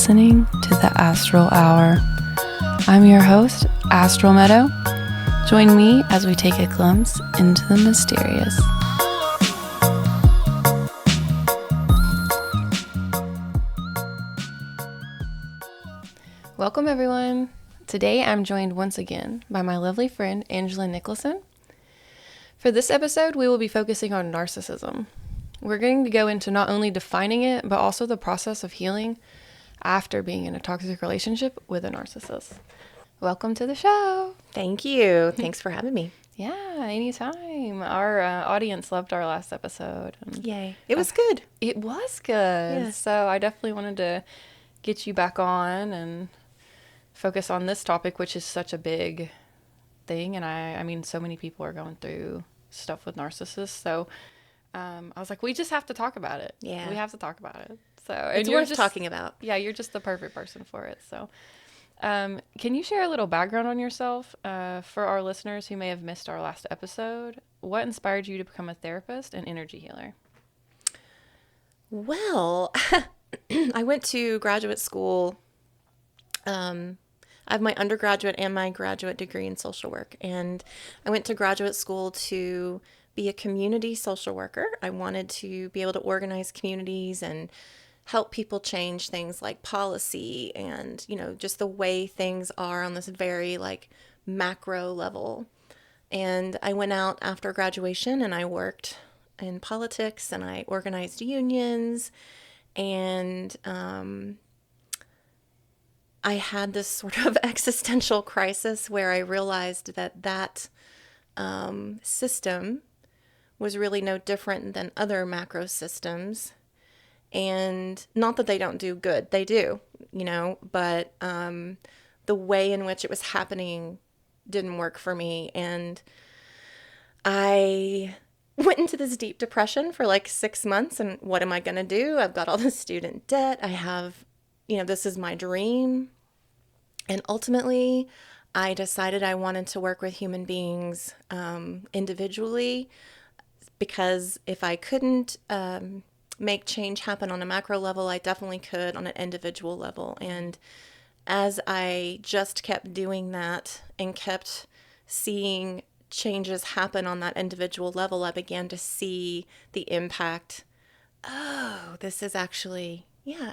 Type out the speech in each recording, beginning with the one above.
listening to the Astral Hour. I'm your host, Astral Meadow. Join me as we take a glimpse into the mysterious. Welcome, everyone. Today I'm joined once again by my lovely friend, Angelyn Nicholson. For this episode, we will be focusing on narcissism. We're going to go into not only defining it, but also the process of healing after being in a toxic relationship with a narcissist. Welcome to the show. Thank you. Thanks for having me. Yeah, anytime. Our audience loved our last episode. Yay. It was good. It was good. Yeah. So I definitely wanted to get you back on and focus on this topic, which is such a big thing. And I mean, so many people are going through stuff with narcissists. So I was like, we just have to talk about it. Yeah. We have to talk about it. So It's worth talking about. Yeah, you're just the perfect person for it. So can you share a little background on yourself for our listeners who may have missed our last episode? What inspired you to become a therapist and energy healer? Well, I went to graduate school. I have my undergraduate and my graduate degree in social work. And I went to graduate school to be a community social worker. I wanted to be able to organize communities and help people change things like policy and, just the way things are on this very macro level. And I went out after graduation and I worked in politics and I organized unions and I had this sort of existential crisis where I realized that system was really no different than other macro systems. And not that they don't do good, they do, but the way in which it was happening didn't work for me. And I went into this deep depression for 6 months. And what am I going to do? I've got all this student debt. I have, this is my dream. And ultimately, I decided I wanted to work with human beings individually, because if I couldn't make change happen on a macro level, I definitely could on an individual level. And as I just kept doing that and kept seeing changes happen on that individual level, I began to see the impact. Oh, this is actually,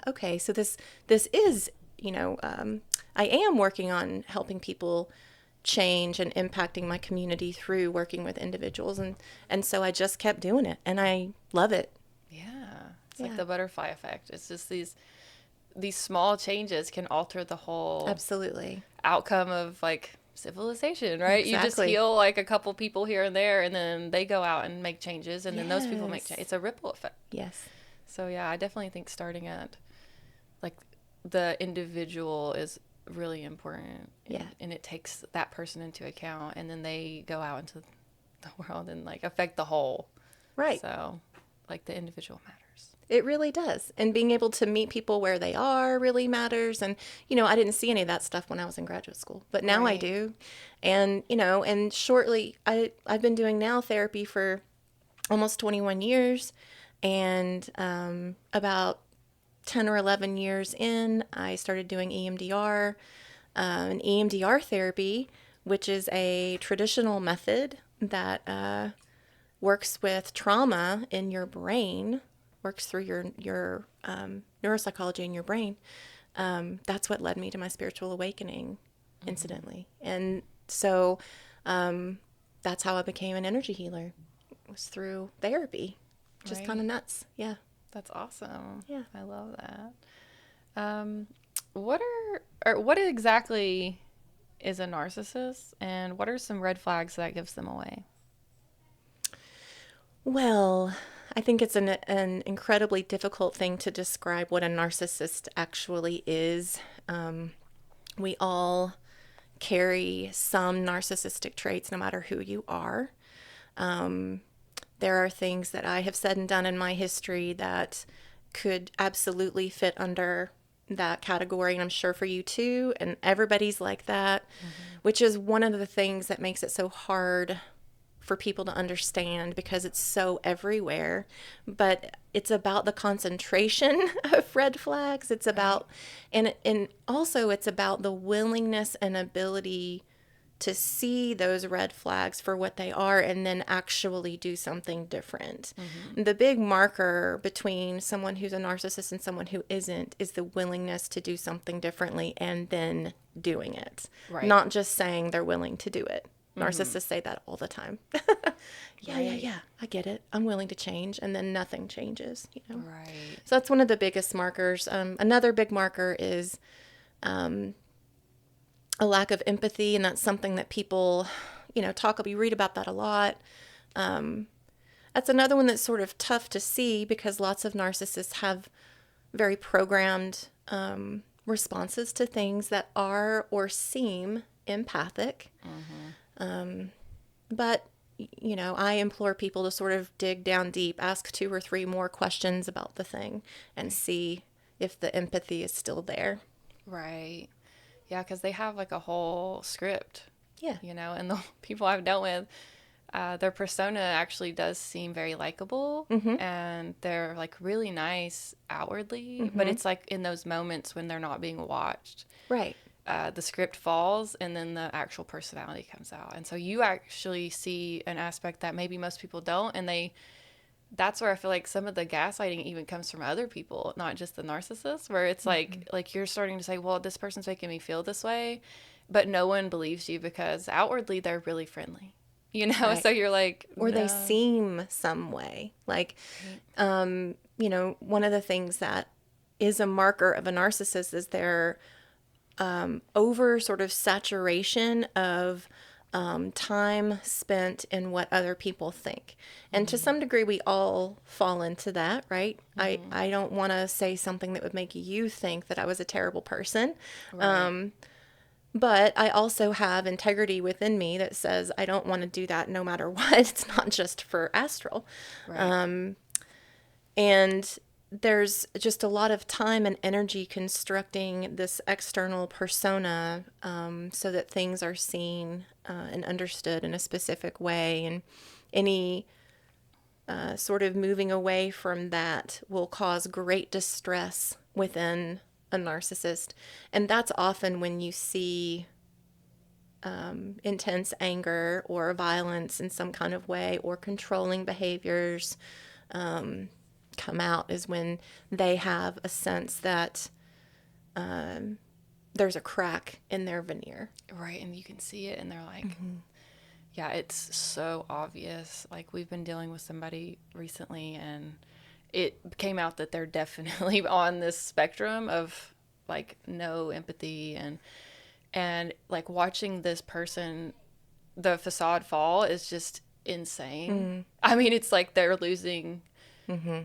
okay. So this is, I am working on helping people change and impacting my community through working with individuals. And so I just kept doing it and I love it. Yeah. It's like the butterfly effect. It's just these small changes can alter the whole Absolutely outcome of civilization, right? Exactly. You just heal a couple people here and there, and then they go out and make changes, and then those people make change. It's a ripple effect. Yes. So yeah, I definitely think starting at the individual is really important. Yeah. And it takes that person into account, and then they go out into the world and affect the whole. Right. So the individual matters. It really does. And being able to meet people where they are really matters. And, I didn't see any of that stuff when I was in graduate school, but now I do. And, and shortly, I've been doing now therapy for almost 21 years. And about 10 or 11 years in, I started doing EMDR. And EMDR therapy, which is a traditional method that works with trauma in your brain, works through your neuropsychology in your brain. That's what led me to my spiritual awakening, incidentally. And so that's how I became an energy healer, was through therapy. Just kind of nuts. Yeah. That's awesome. Yeah. I love that. What exactly is a narcissist, and what are some red flags that gives them away? Well, I think it's an incredibly difficult thing to describe what a narcissist actually is. We all carry some narcissistic traits, no matter who you are. There are things that I have said and done in my history that could absolutely fit under that category, and I'm sure for you too, and everybody's like that, which is one of the things that makes it so hard for people to understand because it's so everywhere, but it's about the concentration of red flags. It's about, and also it's about the willingness and ability to see those red flags for what they are and then actually do something different. The big marker between someone who's a narcissist and someone who isn't is the willingness to do something differently and then doing it. Right. Not just saying they're willing to do it. Narcissists say that all the time. Yeah, I get it. I'm willing to change, and then nothing changes, you know? Right. So that's one of the biggest markers. Another big marker is a lack of empathy, and that's something that people, you know, you read about that a lot. That's another one that's sort of tough to see because lots of narcissists have very programmed responses to things that are or seem empathic. But, you know, I implore people to sort of dig down deep, ask 2 or 3 more questions about the thing and see if the empathy is still there. Right. Yeah, because they have like a whole script. Yeah. You know, and the people I've dealt with, their persona actually does seem very likable, and they're like really nice outwardly, but it's like in those moments when they're not being watched. Right. The script falls and then the actual personality comes out. And so you actually see an aspect that maybe most people don't. And that's where I feel like some of the gaslighting even comes from other people, not just the narcissist, where it's like you're starting to say, well, this person's making me feel this way, but no one believes you because outwardly they're really friendly, you know? Right. So you're like, or they no. seem some way. Like, you know, one of the things that is a marker of a narcissist is their over sort of saturation of time spent in what other people think. And to some degree, we all fall into that, right? I don't want to say something that would make you think that I was a terrible person. Right. But I also have integrity within me that says I don't want to do that no matter what. It's not just for Astral. Right. And there's just a lot of time and energy constructing this external persona so that things are seen and understood in a specific way. And any sort of moving away from that will cause great distress within a narcissist. And that's often when you see intense anger or violence in some kind of way or controlling behaviors come out, is when they have a sense that there's a crack in their veneer. Right. And you can see it and they're like, yeah, it's so obvious. Like we've been dealing with somebody recently and it came out that they're definitely on this spectrum of like no empathy and like watching this person, the facade fall is just insane. I mean, it's like they're losing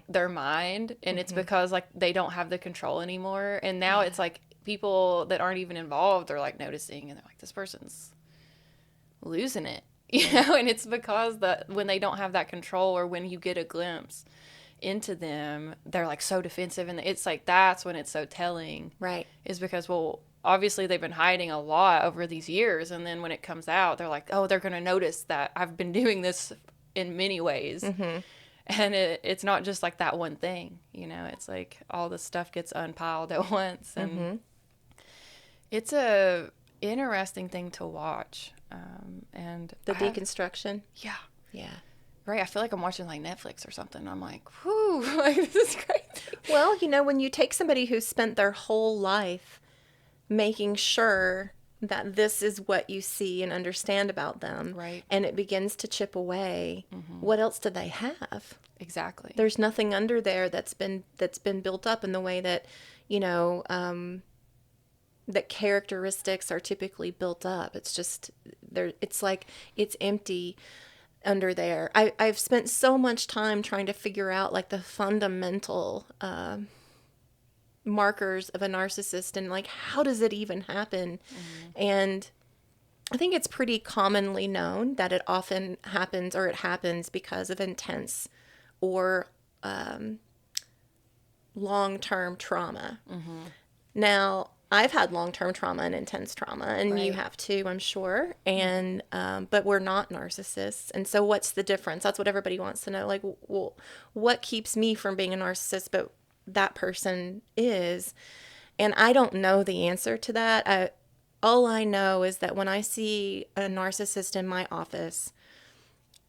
their mind, and it's because like they don't have the control anymore. And now it's like people that aren't even involved are like noticing, and they're like, this person's losing it, you know. And it's because that when they don't have that control, or when you get a glimpse into them, they're like so defensive, and it's like that's when it's so telling, Right? is because, well, obviously they've been hiding a lot over these years, and then when it comes out, they're like, oh, they're gonna notice that I've been doing this in many ways. And it's not just like that one thing, you know. It's like all the stuff gets unpiled at once, and it's a interesting thing to watch. And The deconstruction. Yeah. Yeah. Right. I feel like I'm watching like Netflix or something. I'm like, whoo, like this is crazy. Well, you know, when you take somebody who's spent their whole life making sure that this is what you see and understand about them, Right. and it begins to chip away, what else do they have? Exactly. There's nothing under there that's been built up in the way that, you know, that characteristics are typically built up. It's just there. It's like it's empty under there. I've spent so much time trying to figure out like the fundamental markers of a narcissist and like how does it even happen. And I think it's pretty commonly known that it often happens, or it happens because of intense or long-term trauma. Now, I've had long-term trauma and intense trauma, and you Right. have too, I'm sure. And but we're not narcissists. And so what's the difference? That's what everybody wants to know. Like, well, what keeps me from being a narcissist, but that person is? And I don't know the answer to that. All I know is that when I see a narcissist in my office,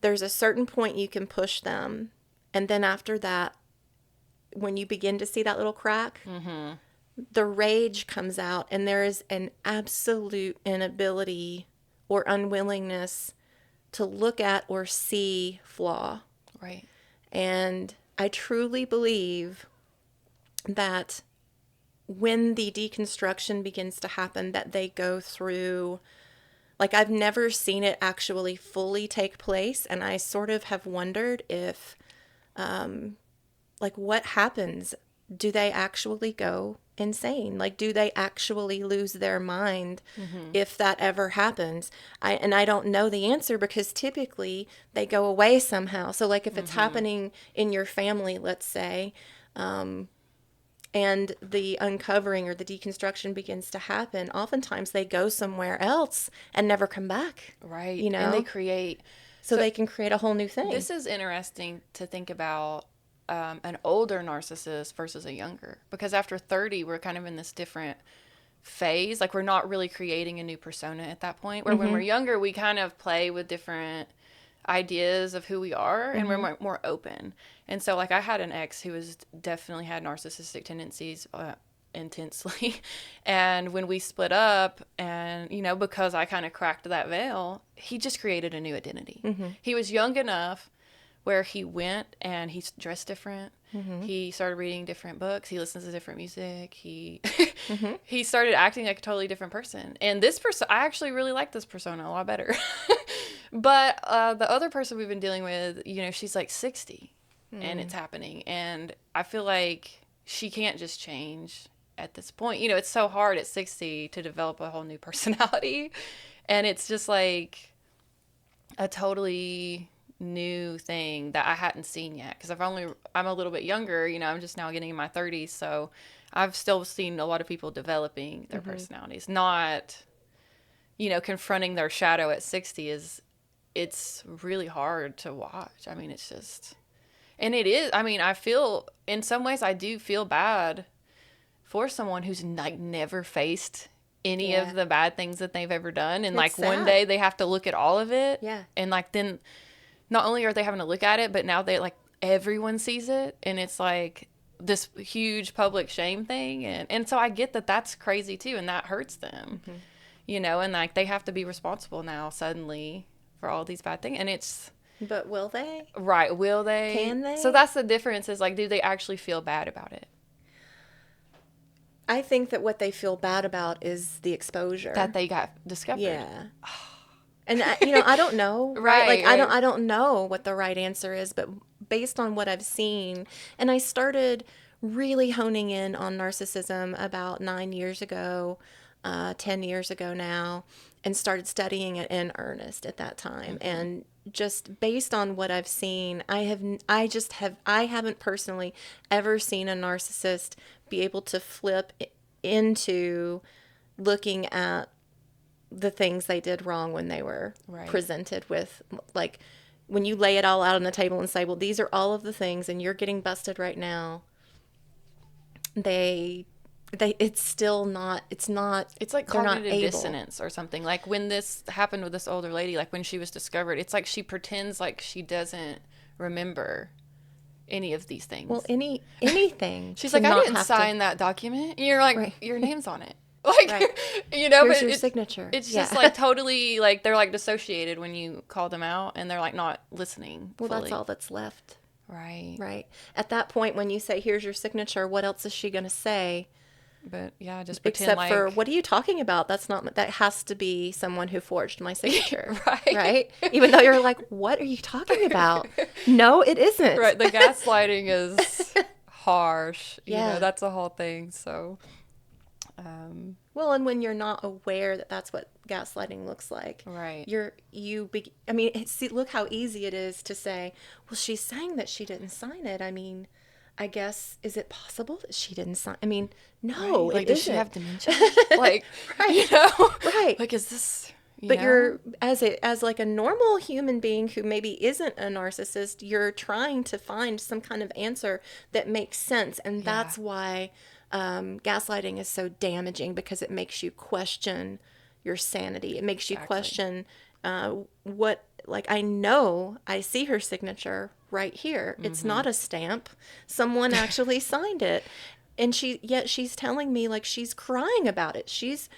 there's a certain point you can push them. And then after that, when you begin to see that little crack, the rage comes out, and there is an absolute inability or unwillingness to look at or see flaw. Right. And I truly believe that when the deconstruction begins to happen, that they go through, like, I've never seen it actually fully take place, and I sort of have wondered if, like, what happens? Do they actually go insane? Like, do they actually lose their mind if that ever happens? I don't know the answer, because typically they go away somehow. So, like, if it's happening in your family, let's say, and the uncovering or the deconstruction begins to happen, oftentimes they go somewhere else and never come back. Right. You know? And they create. So they can create a whole new thing. This is interesting to think about an older narcissist versus a younger, because after 30, we're kind of in this different phase. Like, we're not really creating a new persona at that point, where when we're younger, we kind of play with different ideas of who we are, and we're more open. And so, like, I had an ex who was definitely had narcissistic tendencies intensely. And when we split up, and, you know, because I kind of cracked that veil, he just created a new identity. He was young enough where he went and he dressed different. He started reading different books. He listens to different music. He he started acting like a totally different person. And this person, I actually really like this persona a lot better. But the other person we've been dealing with, you know, she's like 60 and it's happening. And I feel like she can't just change at this point. You know, it's so hard at 60 to develop a whole new personality. And it's just like a totally new thing that I hadn't seen yet, because I'm a little bit younger, you know, I'm just now getting in my 30s, so I've still seen a lot of people developing their personalities, not, you know, confronting their shadow at 60 it's really hard to watch. I mean, it's just, and it is, I mean, I feel, in some ways I do feel bad for someone who's like never faced any of the bad things that they've ever done, and It's like one sad. day they have to look at all of it, Yeah. and like then not only are they having to look at it, but now they like everyone sees it, and it's like this huge public shame thing, and so I get that that's crazy too, and that hurts them, you know, and like they have to be responsible now suddenly for all these bad things, and it's But will they? right, will they? Can they? So that's the difference, is like, do they actually feel bad about it, I think that what they feel bad about is the exposure. that they got discovered? Yeah. And you know, I don't know, right? Like, Right. I don't know what the right answer is, but based on what I've seen, and I started really honing in on narcissism about 9 years ago, 10 years ago now, and started studying it in earnest at that time. And just based on what I've seen, I haven't personally ever seen a narcissist be able to flip into looking at the things they did wrong when they were Right. presented with, like, when you lay it all out on the table and say, well, these are all of the things and you're getting busted right now, it's still not, it's like they're not cognitive able. dissonance or something. Like when this happened with this older lady, like when she was discovered, it's like she pretends like she doesn't remember any of these things. Well, anything. She's to like, I not didn't have sign that document. And you're like, Right. your name's on it. Like, Right. you know, Here's but your it's, signature. it's Yeah. just like totally, like, they're like dissociated when you call them out, and they're like not listening Well, fully. that's all that's left. Right. Right. At that point, when you say, here's your signature, what else is she going to say? But yeah, just pretend Except like. for, what are you talking about? That has to be someone who forged my signature. Right. Right? Even though you're like, what are you talking about? No, it isn't. Right. The gaslighting is harsh. You Yeah. know, that's a whole thing. So, Well, and when you're not aware that that's what gaslighting looks like, right. I mean, see, look how easy it is to say, well, she's saying that she didn't sign it. I mean, I guess, is it possible that she didn't sign? I mean, no, Like, it does isn't. she have dementia? Like, Right. right. Right. Like, is this, But you're, as like a normal human being who maybe isn't a narcissist, you're trying to find some kind of answer that makes sense. And that's why gaslighting is so damaging, because it makes you question your sanity. It makes you question what, like, I see her signature right here. It's not a stamp. Someone actually signed it. And yet she's telling me, like, she's crying about it. She's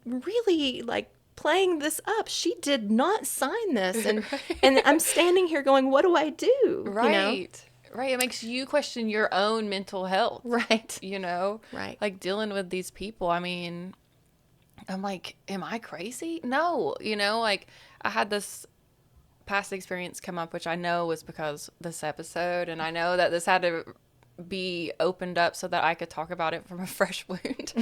really, like, playing this up. She did not sign this. And and I'm standing here going, what do I do? Right. Right. It makes you question your own mental health. Right. Right. Like, dealing with these people. I mean, I'm like, am I crazy? No. Like, I had this past experience come up, which I know was because this episode, and I know that this had to be opened up so that I could talk about it from a fresh wound.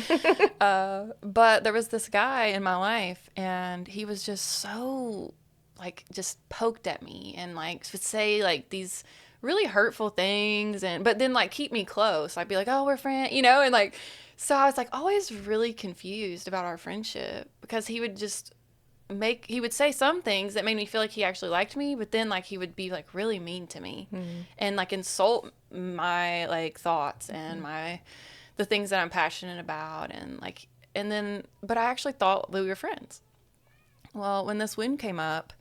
But there was this guy in my life, and he was just so, like, just poked at me and, like, would say, like, these really hurtful things, but then, like, keep me close. I'd be like, oh, we're friends, and, like, so I was, like, always really confused about our friendship, because he would just he would say some things that made me feel like he actually liked me, but then, like, he would be, like, really mean to me and, like, insult my, like, thoughts and the things that I'm passionate about, and, like, but I actually thought that we were friends. Well, when this wound came up,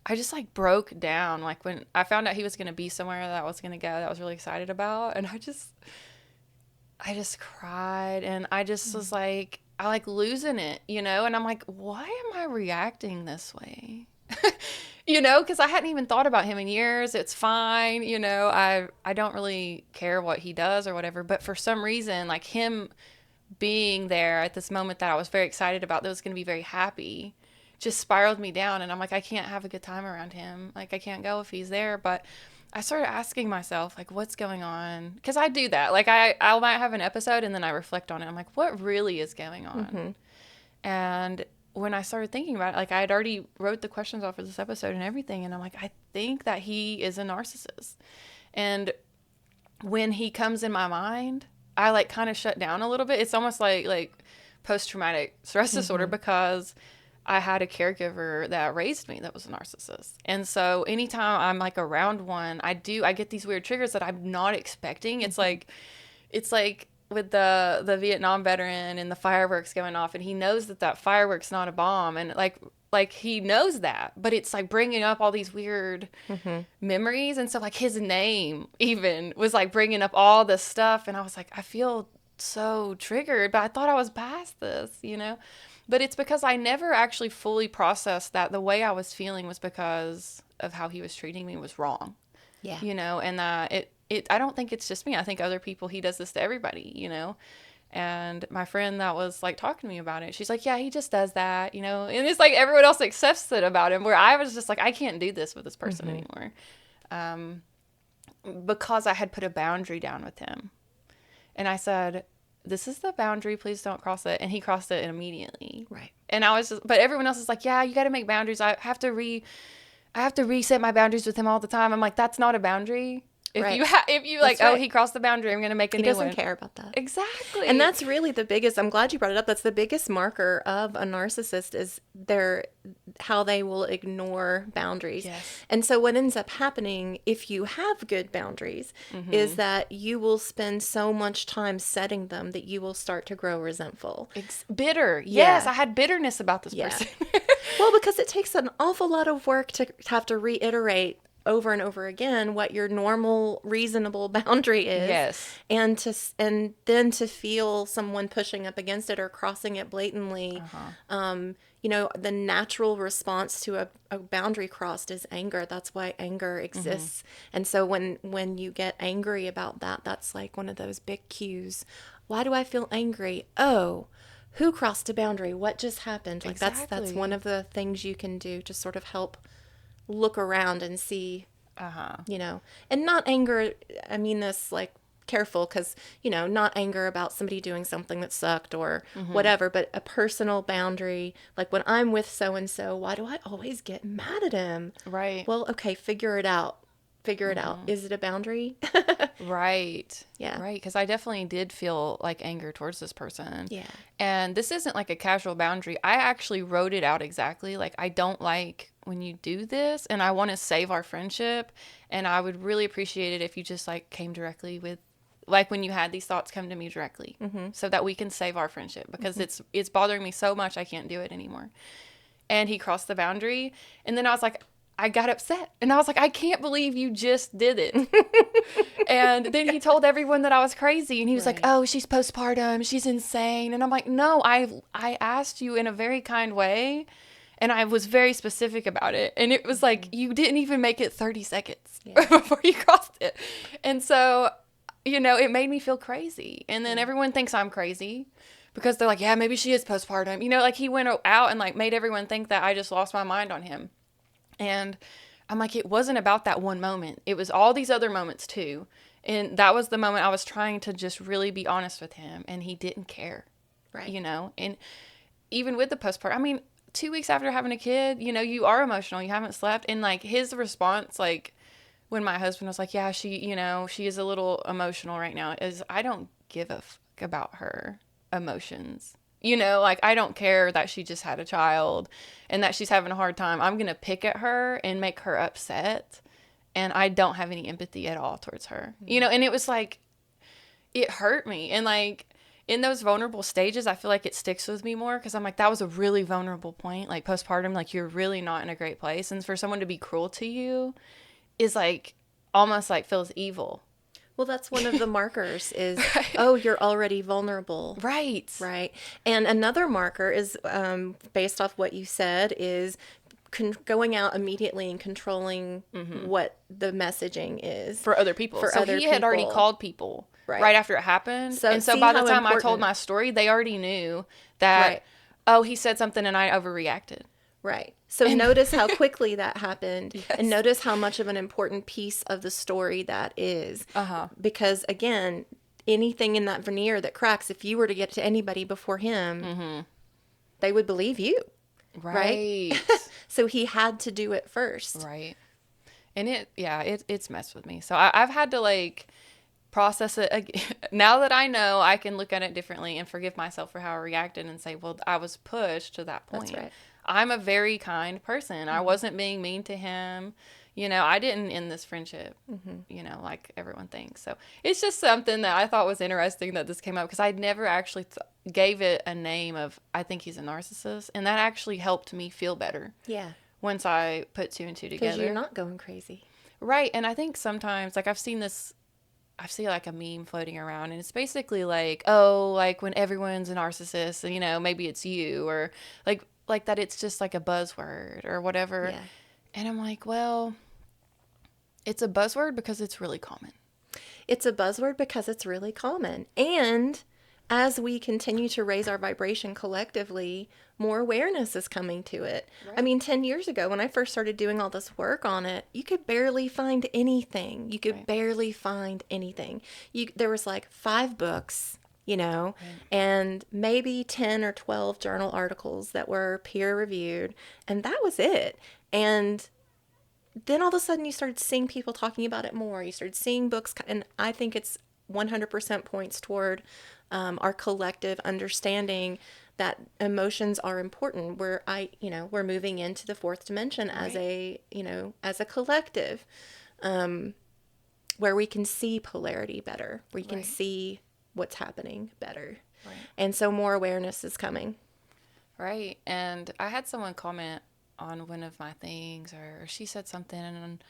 I just, like, broke down. Like, when I found out he was going to be somewhere that I was going to go, that I was really excited about, and I just cried, and I just was like, I, like, losing it, and I'm like, why am I reacting this way? Because I hadn't even thought about him in years. It's fine. I don't really care what he does or whatever, but for some reason, like, him being there at this moment that I was very excited about, that was going to be very happy, just spiraled me down. And I'm like, I can't have a good time around him. Like, I can't go if he's there. But I started asking myself, like, what's going on? Because I do that. Like, I might have an episode and then I reflect on it. I'm like, what really is going on? And when I started thinking about it, like, I had already wrote the questions off for this episode and everything. And I'm like, I think that he is a narcissist. And when he comes in my mind, I, like, kind of shut down a little bit. It's almost like post-traumatic stress disorder, because I had a caregiver that raised me that was a narcissist. And so anytime I'm, like, around one, I get these weird triggers that I'm not expecting. It's like with the Vietnam veteran and the fireworks going off, and he knows that firework's not a bomb, and like he knows that, but it's, like, bringing up all these weird memories. And so, like, his name even was, like, bringing up all this stuff, and I was like, I feel so triggered, but I thought I was past this, But it's because I never actually fully processed that the way I was feeling was because of how he was treating me was wrong. Yeah. And I don't think it's just me. I think other people, he does this to everybody, And my friend that was, like, talking to me about it, she's like, yeah, he just does that, And it's like everyone else accepts it about him, where I was just like, I can't do this with this person anymore. Because I had put a boundary down with him. And I said, this is the boundary, please don't cross it. And he crossed it immediately. Right. And I was just, but everyone else is like, yeah, you got to make boundaries. I have to reset my boundaries with him all the time. I'm like, that's not a boundary. If you like, oh, he crossed the boundary, I'm going to make a new one. He doesn't care about that. Exactly. And that's really the biggest, I'm glad you brought it up. That's the biggest marker of a narcissist, is how they will ignore boundaries. Yes. And so what ends up happening, if you have good boundaries, is that you will spend so much time setting them that you will start to grow resentful. Bitter. Yes. I had bitterness about this person. Well, because it takes an awful lot of work to have to reiterate over and over again what your normal, reasonable boundary is. Yes. And then to feel someone pushing up against it or crossing it blatantly. The natural response to a boundary crossed is anger. That's why anger exists. And so when you get angry about that, that's like one of those big cues. Why do I feel angry? Oh, who crossed a boundary? What just happened? Like, exactly. that's one of the things you can do to sort of help look around and see, and not anger. I mean this, like, careful, because, not anger about somebody doing something that sucked or whatever, but a personal boundary. Like, when I'm with so-and-so, why do I always get mad at him? Right. Well, okay, figure it out. figure it out. Is it a boundary? Right. Yeah. Right. Because I definitely did feel like anger towards this person. Yeah. And this isn't like a casual boundary. I actually wrote it out exactly. Like, I don't like when you do this, and I want to save our friendship. And I would really appreciate it if you just like came directly with, like, when you had these thoughts, come to me directly, so that we can save our friendship, because it's bothering me so much I can't do it anymore. And he crossed the boundary, and then I was like, I got upset, and I was like, I can't believe you just did it. And then he told everyone that I was crazy, and he was like, oh, she's postpartum, she's insane. And I'm like, no, I asked you in a very kind way, and I was very specific about it. And it was like, you didn't even make it 30 seconds before you crossed it. And so, you know, it made me feel crazy. And then everyone thinks I'm crazy, because they're like, yeah, maybe she is postpartum. You know, like, he went out and like made everyone think that I just lost my mind on him. And I'm like, it wasn't about that one moment. It was all these other moments too. And that was the moment I was trying to just really be honest with him, and he didn't care. Right. You know, and even with the postpartum, I mean, 2 weeks after having a kid, you know, you are emotional, you haven't slept. And like, his response, like when my husband was like, yeah, she, you know, she is a little emotional right now, is, I don't give a fuck about her emotions. You know, like, I don't care that she just had a child and that she's having a hard time. I'm going to pick at her and make her upset. And I don't have any empathy at all towards her. You know, and it was like, it hurt me. And like, in those vulnerable stages, I feel like it sticks with me more, because I'm like, that was a really vulnerable point. Like, postpartum, like, you're really not in a great place. And for someone to be cruel to you is like, almost like feels evil. Well, that's one of the markers is, oh, you're already vulnerable. Right. Right. And another marker is, based off what you said, is going out immediately and controlling what the messaging is. For other people. So he had already called people right after it happened. So, and so by the time I told my story, they already knew that, oh, he said something and I overreacted. Right. So notice how quickly that happened, and notice how much of an important piece of the story that is. Because again, anything in that veneer that cracks, if you were to get to anybody before him, they would believe you. Right. So he had to do it first. Right. And it's messed with me. So I've had to like process it again. Now that I know, I can look at it differently and forgive myself for how I reacted and say, well, I was pushed to that point. That's right. I'm a very kind person. I wasn't being mean to him. You know, I didn't end this friendship, you know, like everyone thinks. So it's just something that I thought was interesting that this came up, because I never actually gave it a name of, I think he's a narcissist. And that actually helped me feel better. Yeah. Once I put two and two together. Because you're not going crazy. Right. And I think sometimes, like, I see like a meme floating around, and it's basically like, oh, like when everyone's a narcissist, you know, maybe it's you, or like that it's just like a buzzword or whatever. Yeah. And I'm like, well, it's a buzzword because it's really common. It's a buzzword because it's really common. And as we continue to raise our vibration collectively, more awareness is coming to it. Right. I mean, 10 years ago, when I first started doing all this work on it, you could barely find anything. You could barely find anything. There was like 5 books, you know, and maybe 10 or 12 journal articles that were peer reviewed. And that was it. And then all of a sudden you started seeing people talking about it more. You started seeing books. And I think it's 100% points toward our collective understanding that emotions are important. We're moving into the 4th dimension as as a collective, where we can see polarity better. We can see what's happening better. Right. And so more awareness is coming. Right. And I had someone comment on one of my things, or she said something, and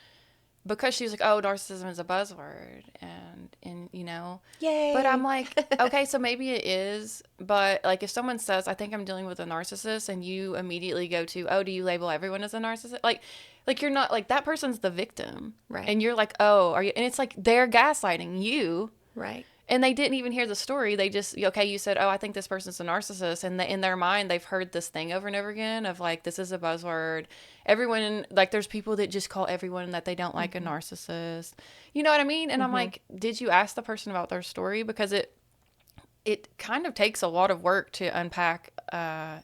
because she was like, oh, narcissism is a buzzword, and you know. Yay. But I'm like, okay, so maybe it is, but like if someone says, I think I'm dealing with a narcissist, and you immediately go to, oh, do you label everyone as a narcissist? Like you're not, like, that person's the victim. Right. And you're like, oh, are you? And it's like they're gaslighting you. Right. And they didn't even hear the story. They just, okay, you said, oh, I think this person's a narcissist. And in their mind, they've heard this thing over and over again of like, this is a buzzword. Everyone, like, there's people that just call everyone that they don't like a narcissist. You know what I mean? And I'm like, did you ask the person about their story? Because it kind of takes a lot of work to unpack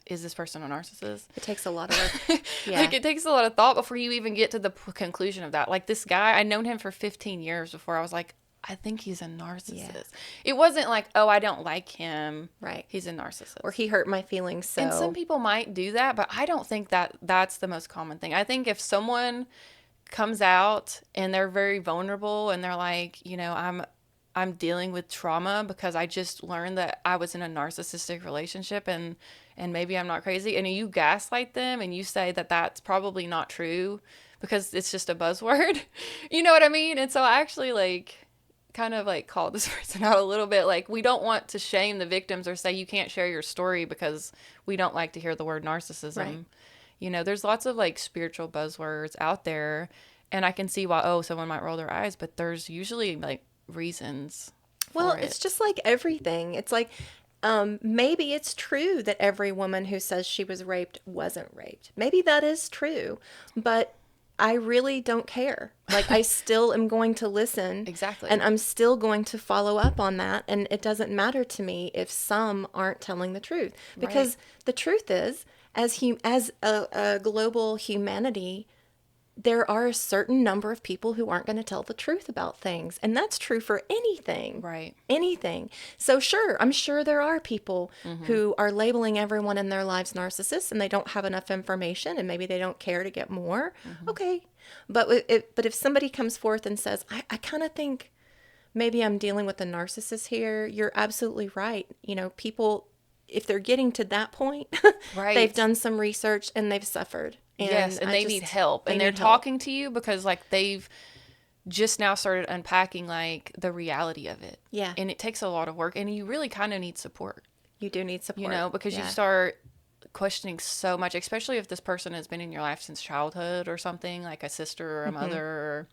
is this person a narcissist? It takes a lot of work. Yeah. Like, it takes a lot of thought before you even get to the conclusion of that. Like, this guy, I'd known him for 15 years before I was like, I think he's a narcissist. Yeah. It wasn't like, oh, I don't like him. Right. He's a narcissist. Or he hurt my feelings, so. And some people might do that, but I don't think that that's the most common thing. I think if someone comes out and they're very vulnerable and they're like, you know, I'm dealing with trauma because I just learned that I was in a narcissistic relationship and maybe I'm not crazy. And you gaslight them and you say that that's probably not true because it's just a buzzword. You know what I mean? And so I actually like kind of like called this person out a little bit. Like, we don't want to shame the victims or say you can't share your story because we don't like to hear the word narcissism. Right. You know, there's lots of like spiritual buzzwords out there, and I can see why, oh, someone might roll their eyes, but there's usually like reasons Well, for it. it's just like everything. It's like, maybe it's true that every woman who says she was raped wasn't raped. Maybe that is true, but I really don't care. Like, I still am going to listen. Exactly. And I'm still going to follow up on that. And it doesn't matter to me if some aren't telling the truth. Because the truth is, as a global humanity, there are a certain number of people who aren't going to tell the truth about things. And that's true for anything. Right. Anything. So sure, I'm sure there are people who are labeling everyone in their lives narcissists and they don't have enough information and maybe they don't care to get more. Okay. But if somebody comes forth and says, I kind of think maybe I'm dealing with a narcissist here, you're absolutely right. You know, people, if they're getting to that point, Right. they've done some research and they've suffered. And Yes, and they need help. And they're talking to you because like they've just now started unpacking like the reality of it. Yeah. And it takes a lot of work, and you really kind of need support, You do need support. you know, because you start questioning so much, especially if this person has been in your life since childhood or something, like a sister or a mother, or,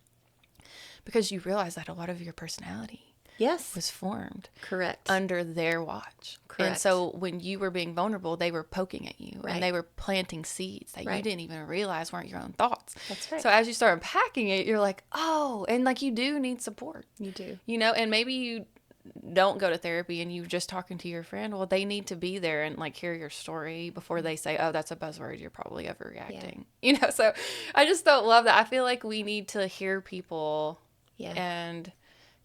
because you realize that a lot of your personality Yes. was formed Correct. under their watch. Correct. And so when you were being vulnerable, they were poking at you Right. and they were planting seeds that you Right. didn't even realize weren't your own thoughts. That's right. So as you start unpacking it, you're like, oh, and like you do need support, You do. you know, and maybe you don't go to therapy and you're just talking to your friend. Well, they need to be there and like hear your story before they say, oh, that's a buzzword, you're probably overreacting. You know, so I just don't love that. I feel like we need to hear people. Yeah. And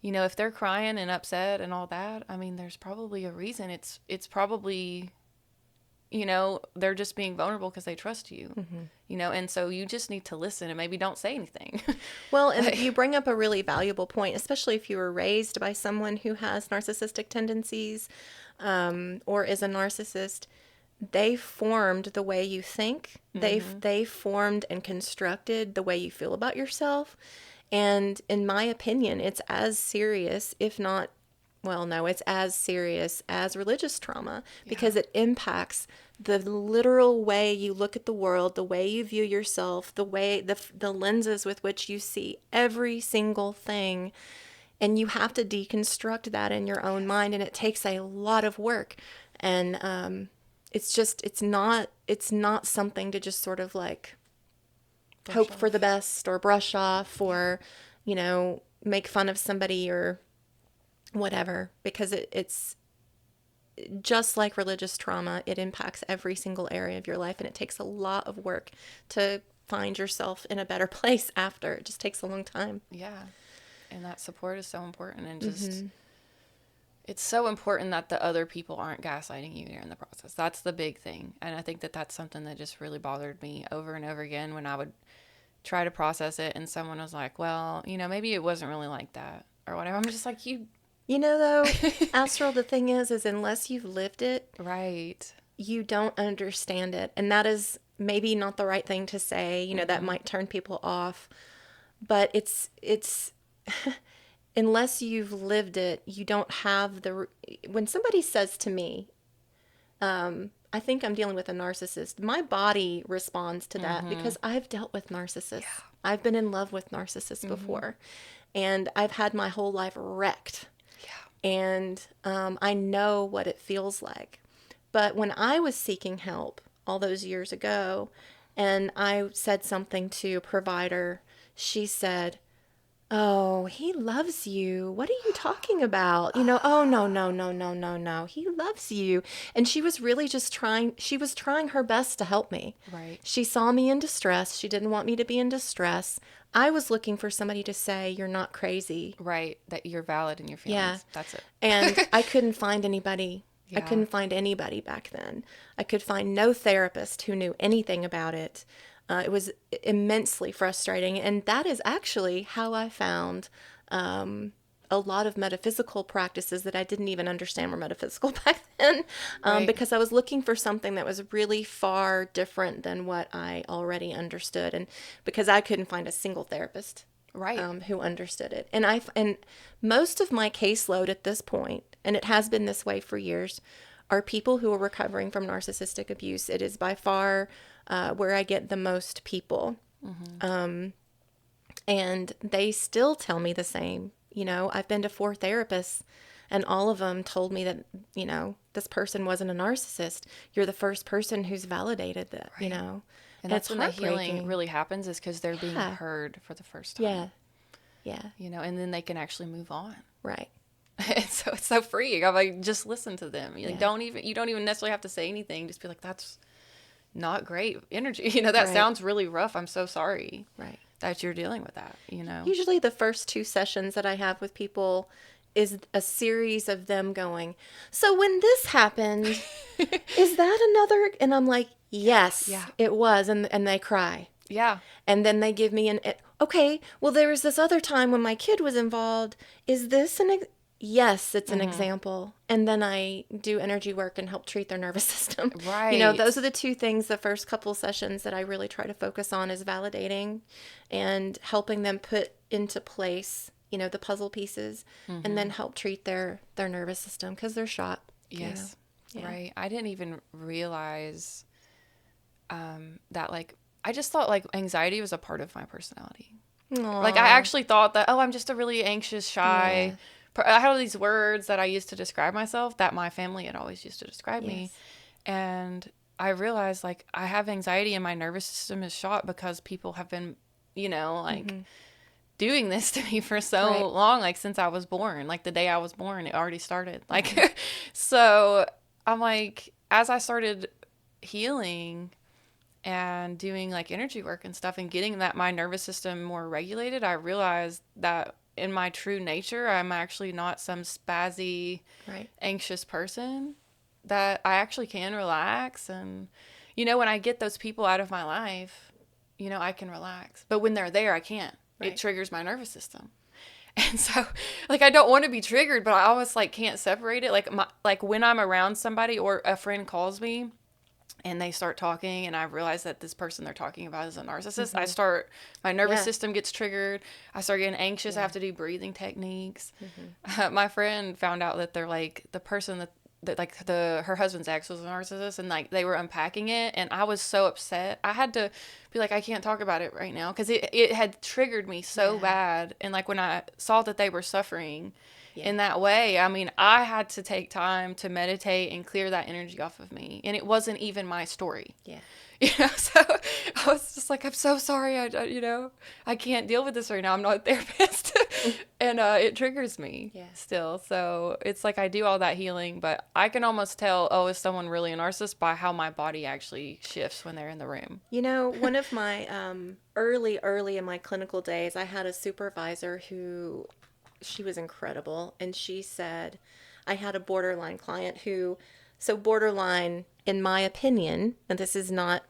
you know, if they're crying and upset and all that, I mean, there's probably a reason. It's probably, you know, they're just being vulnerable because they trust you, you know, and so you just need to listen and maybe don't say anything. Well, and you bring up a really valuable point, especially if you were raised by someone who has narcissistic tendencies, or is a narcissist. They formed the way you think. They formed and constructed the way you feel about yourself. And in my opinion, it's as serious, if not, well, no, it's as serious as religious trauma because it impacts the literal way you look at the world, the way you view yourself, the way, the lenses with which you see every single thing. And you have to deconstruct that in your own mind. And it takes a lot of work. And it's not something to just sort of like hope for the best or brush off or, you know, make fun of somebody or whatever, because it's just like religious trauma. It impacts every single area of your life, and it takes a lot of work to find yourself in a better place after. It just takes a long time. Yeah. And that support is so important, and just it's so important that the other people aren't gaslighting you during the process. That's the big thing. And I think that that's something that just really bothered me over and over again when I would try to process it and someone was like, well, you know, maybe it wasn't really like that or whatever. I'm just like, you know, though, Astral, the thing is unless you've lived it, right, you don't understand it. And that is maybe not the right thing to say, you know, that might turn people off, but it's unless you've lived it, you don't have when somebody says to me, I think I'm dealing with a narcissist, my body responds to that because I've dealt with narcissists. Yeah. I've been in love with narcissists before, and I've had my whole life wrecked. Yeah. And I know what it feels like. But when I was seeking help all those years ago, and I said something to a provider, she said, Oh, he loves you. What are you talking about? Oh, no, no, no, no, no, no. He loves you. And she was really just she was trying her best to help me. Right. She saw me in distress. She didn't want me to be in distress. I was looking for somebody to say, you're not crazy. Right. That you're valid in your Yeah. feelings. That's it. And I couldn't find anybody. I Yeah. couldn't find anybody back then. I could find no therapist who knew anything about it. It was immensely frustrating. And that is actually how I found a lot of metaphysical practices that I didn't even understand were metaphysical back then, Right. because I was looking for something that was really far different than what I already understood. And because I couldn't find a single therapist Right. who understood it. And most of my caseload at this point, and it has been this way for years, are people who are recovering from narcissistic abuse. It is by far where I get the most people. And they still tell me the same. I've been to 4 therapists, and all of them told me that, this person wasn't a narcissist. You're the first person who's validated that, And that's it's when the healing heartbreaking. really happens, is because they're being heard for the first time. Yeah. Yeah. And then they can actually move on. Right. And so it's so freeing. I'm like, just listen to them. You Yeah. you don't even necessarily have to say anything. Just be like, that's not great energy. That Right. sounds really rough. I'm so sorry Right. that you're dealing with that, Usually the first 2 sessions that I have with people is a series of them going, so when this happened, is that another? And I'm like, yes, Yeah. it was. And they cry. Yeah. And then they give me okay, well, there was this other time when my kid was involved. Is this yes, it's an example. And then I do energy work and help treat their nervous system. Right. Those are the 2 things, the first couple sessions, that I really try to focus on, is validating and helping them put into place, the puzzle pieces, and then help treat their nervous system, because they're shot. Yes. Yeah. Right. I didn't even realize that, like, I just thought, like, anxiety was a part of my personality. Aww. Like, I actually thought that, I'm just a really anxious, shy. I had all these words that I used to describe myself that my family had always used to describe me. And I realized, like, I have anxiety and my nervous system is shot because people have been, doing this to me for so long, like, since I was born. Like, the day I was born, it already started. Like, so I'm like, as I started healing and doing, like, energy work and stuff and getting my nervous system more regulated, I realized that in my true nature, I'm actually not some spazzy, anxious person, that I actually can relax. And, when I get those people out of my life, I can relax. But when they're there, I can't. It triggers my nervous system. And so, like, I don't want to be triggered, but I almost, like, can't separate it. Like when I'm around somebody or a friend calls me and they start talking and I realize that this person they're talking about is a narcissist, my nervous system gets triggered. I start getting anxious. I have to do breathing techniques. My friend found out that they're, like, the person that her husband's ex was a narcissist, and, like, they were unpacking it, and I was so upset. I had to be like, I can't talk about it right now, because it had triggered me so bad. And, like, when I saw that they were suffering in that way, I mean, I had to take time to meditate and clear that energy off of me, and it wasn't even my story. So I was just like, I'm so sorry. I can't deal with this right now. I'm not a therapist. And it triggers me still. So it's like I do all that healing, but I can almost tell, is someone really a narcissist by how my body actually shifts when they're in the room. One of my early in my clinical days, I had a supervisor who, she was incredible. And she said, I had a borderline client so borderline, in my opinion, and this is not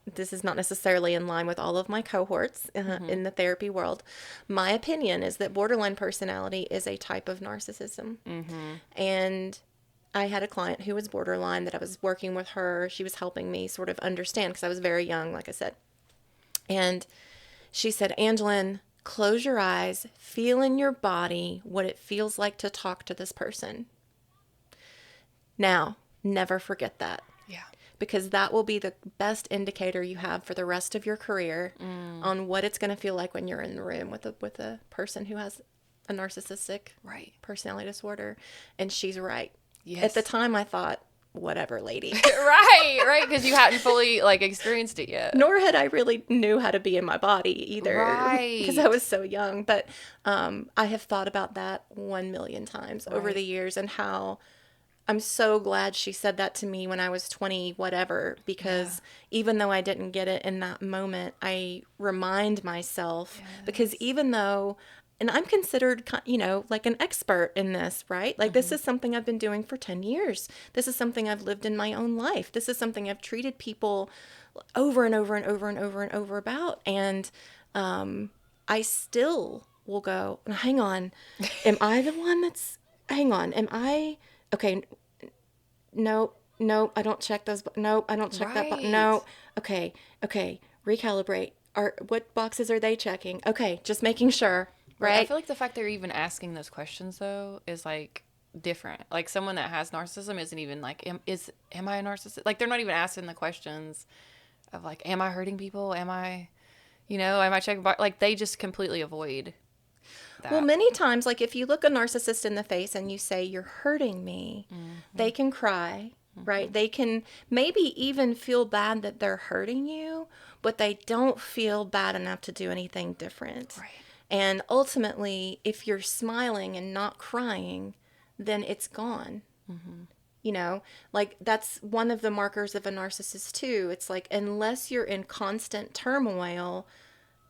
necessarily in line with all of my cohorts in the therapy world. My opinion is that borderline personality is a type of narcissism. And I had a client who was borderline that I was working with her. She was helping me sort of understand, because I was very young, like I said. And she said, Angelyn, close your eyes, feel in your body what it feels like to talk to this person. Now, never forget that. Yeah. Because that will be the best indicator you have for the rest of your career on what it's going to feel like when you're in the room with a person who has a narcissistic personality disorder. And she's right. Yes. At the time, I thought, whatever, lady. Right, because you hadn't fully like experienced it yet. Nor had I really knew how to be in my body either, Right. because I was so young. But I have thought about that 1 million times over Right. the years, and how I'm so glad she said that to me when I was 20, whatever, because even though I didn't get it in that moment, I remind myself, because even though, and I'm considered, like an expert in this, right? Like this is something I've been doing for 10 years. This is something I've lived in my own life. This is something I've treated people over and over and over and over and over about. And I still will go, hang on, am I the one that's, hang on, am I, okay, nope, I don't check those. Nope, I don't check that. Right. No, okay, recalibrate. What boxes are they checking? Okay, just making sure, right? I feel like the fact they're even asking those questions though is like different. Like someone that has narcissism isn't even like, am I a narcissist? Like they're not even asking the questions of like, am I hurting people? Am I checking? Like they just completely avoid that. Well, many times, like if you look a narcissist in the face and you say, you're hurting me, they can cry, right? They can maybe even feel bad that they're hurting you, but they don't feel bad enough to do anything different. Right. And ultimately, if you're smiling and not crying, then it's gone. Like that's one of the markers of a narcissist too. It's like, unless you're in constant turmoil,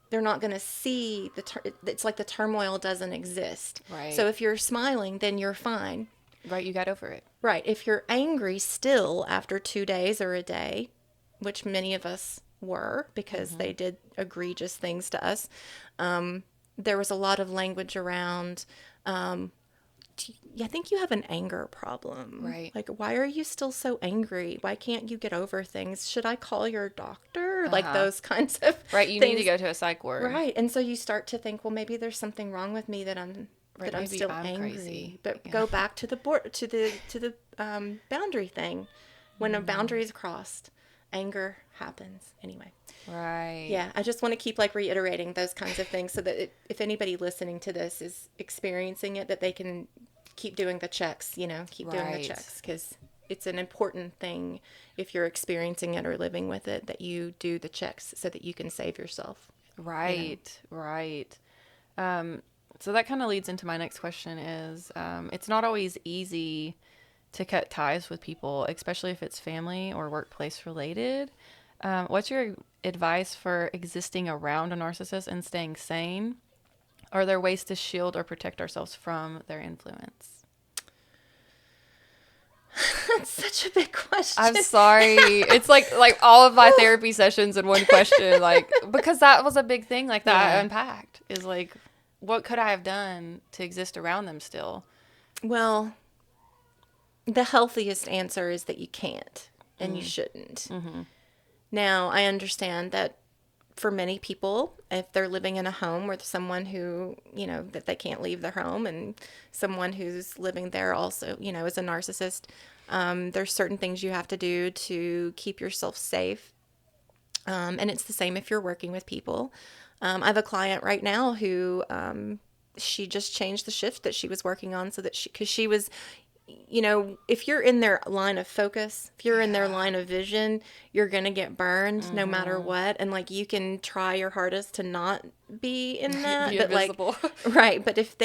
they're not going to see it's like the turmoil doesn't exist. Right. So if you're smiling, then you're fine. Right, you got over it. Right. If you're angry still after 2 days or a day, which many of us were because they did egregious things to us, there was a lot of language around, I think you have an anger problem. Right. Like, why are you still so angry? Why can't you get over things? Should I call your doctor? Like those kinds of Right, you things. need to go to a psych ward. Right. And so you start to think, well, maybe there's something wrong with me that I'm Maybe still I'm angry. crazy. But go back to the boundary thing. When a boundary is crossed, anger happens. Anyway. Right. Yeah, I just want to keep like reiterating those kinds of things so that if anybody listening to this is experiencing it, that they can keep doing the checks, keep doing the Right. checks, because it's an important thing if you're experiencing it or living with it, that you do the checks so that you can save yourself. Right. Right. So that kind of leads into my next question is, it's not always easy to cut ties with people, especially if it's family or workplace related. What's your advice for existing around a narcissist and staying sane? Are there ways to shield or protect ourselves from their influence? That's such a big question. I'm sorry. It's like all of my therapy sessions in one question, like, because that was a big thing like that I unpacked is like, what could I have done to exist around them still? Well, the healthiest answer is that you can't and you shouldn't. Now, I understand that for many people, if they're living in a home with someone who, that they can't leave their home, and someone who's living there also, is a narcissist, there's certain things you have to do to keep yourself safe. And it's the same if you're working with people. I have a client right now who she just changed the shift that she was working on so that because she was, if you're in their line of focus, if you're in their line of vision, you're going to get burned no matter what. And like, you can try your hardest to not be in that, Be but invisible. like, right. But if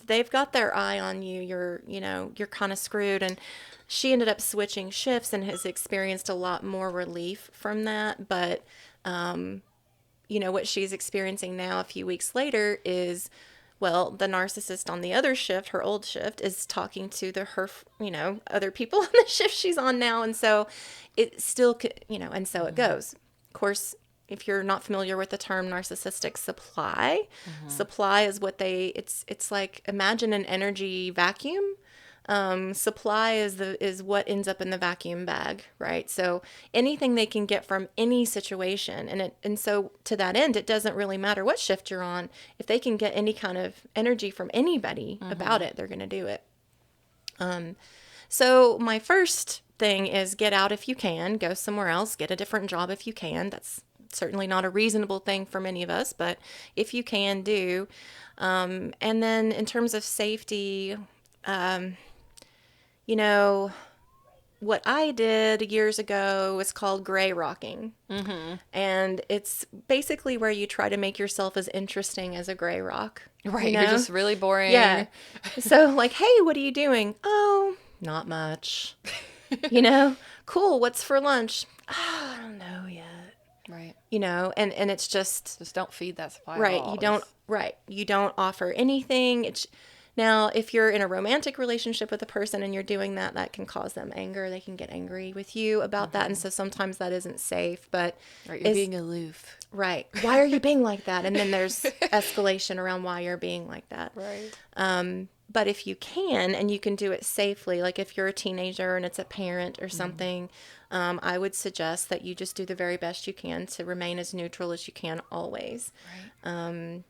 they've got their eye on you, you're kind of screwed. And she ended up switching shifts and has experienced a lot more relief from that. But, what she's experiencing now a few weeks later is, well, the narcissist on the other shift, her old shift, is talking to other people on the shift she's on now. And so it still, and so it goes. Of course, if you're not familiar with the term narcissistic supply, supply is it's like, imagine an energy vacuum. Supply is what ends up in the vacuum bag, right? So anything they can get from any situation, and so to that end, it doesn't really matter what shift you're on. If they can get any kind of energy from anybody about it, they're going to do it. So my first thing is get out if you can, go somewhere else, get a different job if you can. That's certainly not a reasonable thing for many of us, but if you can, do. And then in terms of safety, what I did years ago was called gray rocking. Mm-hmm. And it's basically where you try to make yourself as interesting as a gray rock. Right. You You're know? just really boring. Yeah. So, like, hey, what are you doing? Oh, not much. You know? Cool. What's for lunch? Oh, I don't know yet. Right. You know, and it's just don't feed that supply at right. all. You don't offer anything. It's now, if you're in a romantic relationship with a person and you're doing that, that can cause them anger. They can get angry with you about that. And so sometimes that isn't safe, but Right. You're being aloof. right. Why are you being like that? And then there's escalation around why you're being like that. Right. But if you can, and you can do it safely, like if you're a teenager and it's a parent or something, I would suggest that you just do the very best you can to remain as neutral as you can always. Right.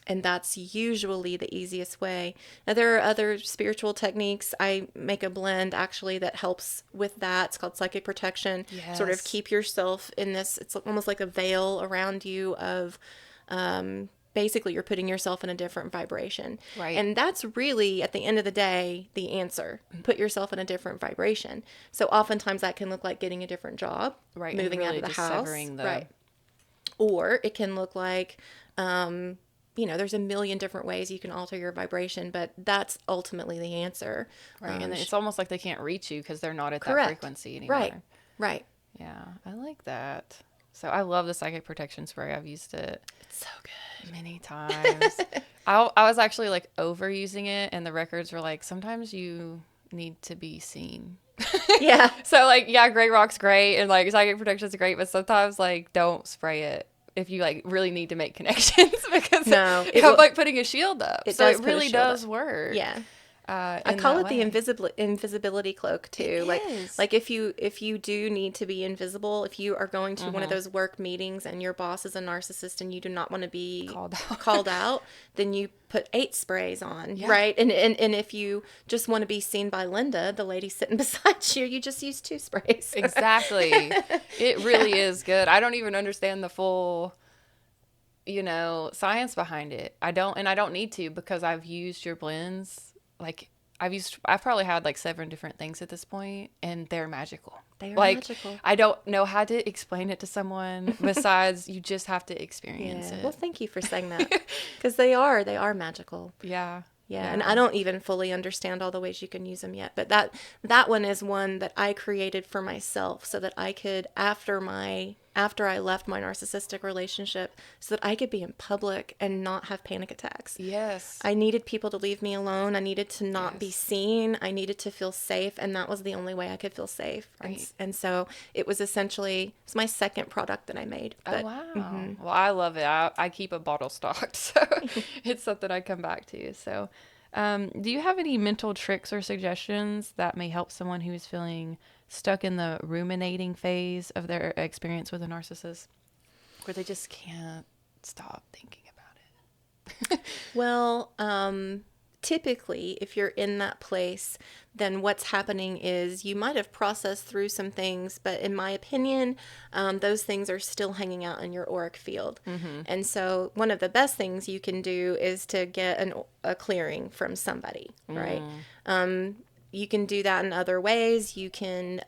And that's usually the easiest way. Now, there are other spiritual techniques. I make a blend actually that helps with that. It's called psychic protection. Sort of Yes. keep yourself in this, it's almost like a veil around you of basically you're putting yourself in a different vibration. Right. And that's really, at the end of the day, the answer. Put yourself in a different vibration. So oftentimes that can look like getting a different job, Right. moving and really out of the just house. severing the... Right. Or it can look like, there's a million different ways you can alter your vibration, but that's ultimately the answer. Right. And it's almost like they can't reach you because they're not at correct. that frequency anymore. Right. Right. Yeah. I like that. So I love the psychic protection spray. I've used it It's so good. many times. I was actually like overusing it, and the records were like, sometimes you need to be seen. Yeah. So like, yeah, gray rock's great, and like psychic protection's great, but sometimes like don't spray it if you like really need to make connections because it helps like putting a shield up. It so does it put a really shield does up. work. Yeah. I call it the invisibility cloak too. It is. Like if you do need to be invisible, if you are going to one of those work meetings and your boss is a narcissist and you do not want to be called out, then you put 8 sprays on, right? And if you just want to be seen by Linda, the lady sitting beside you, you just use 2 sprays. Exactly. It really is good. I don't even understand the full science behind it. I don't need to because I've used your blends. Like I've probably had like 7 different things at this point, and they're magical. They are like, magical. I don't know how to explain it to someone besides you just have to experience it. Well, thank you for saying that because they are magical. Yeah. Yeah, and I don't even fully understand all the ways you can use them yet, but that one is one that I created for myself so that I could after I left my narcissistic relationship so that I could be in public and not have panic attacks. Yes. I needed people to leave me alone. I needed to not be seen. I needed to feel safe, and that was the only way I could feel safe. Right. And so it was my second product that I made. But, oh, wow. Well, I love it. I keep a bottle stocked, so it's something I come back to. So do you have any mental tricks or suggestions that may help someone who is feeling stuck in the ruminating phase of their experience with a narcissist, where they just can't stop thinking about it? Well, typically, if you're in that place, then what's happening is you might have processed through some things, but in my opinion, those things are still hanging out in your auric field. Mm-hmm. And so one of the best things you can do is to get a clearing from somebody, right? You can do that in other ways. You can,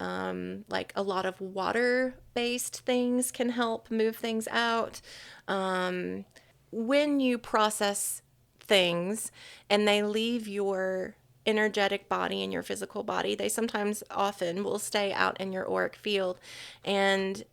like a lot of water-based things can help move things out. When you process things and they leave your energetic body and your physical body, they often will stay out in your auric field. And,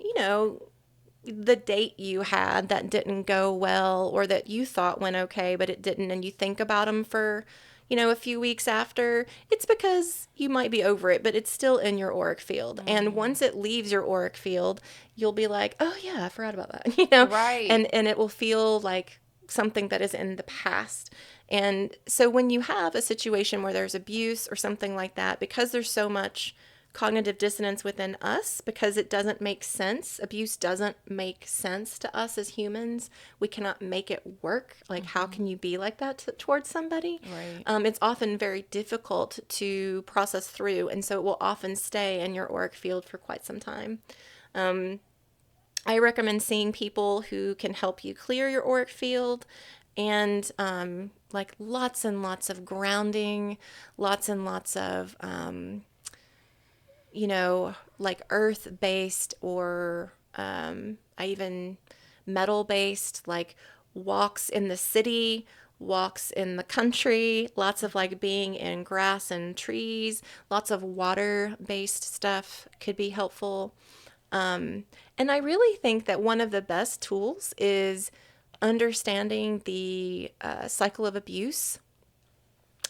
the date you had that didn't go well or that you thought went okay, but it didn't, and you think about them for, a few weeks after, it's because you might be over it, but it's still in your auric field. And once it leaves your auric field, you'll be like, oh yeah, I forgot about that, Right. And it will feel like something that is in the past. And so when you have a situation where there's abuse or something like that, because there's so much cognitive dissonance within us, because it doesn't make sense, abuse doesn't make sense to us as humans, we cannot make it work. Like, how can you be like that towards somebody? Right. It's often very difficult to process through, and so it will often stay in your auric field for quite some time. I recommend seeing people who can help you clear your auric field, and like lots and lots of grounding, lots and lots of like earth-based or I even metal-based, like walks in the city, walks in the country, lots of like being in grass and trees, lots of water-based stuff could be helpful. And I really think that one of the best tools is understanding the cycle of abuse.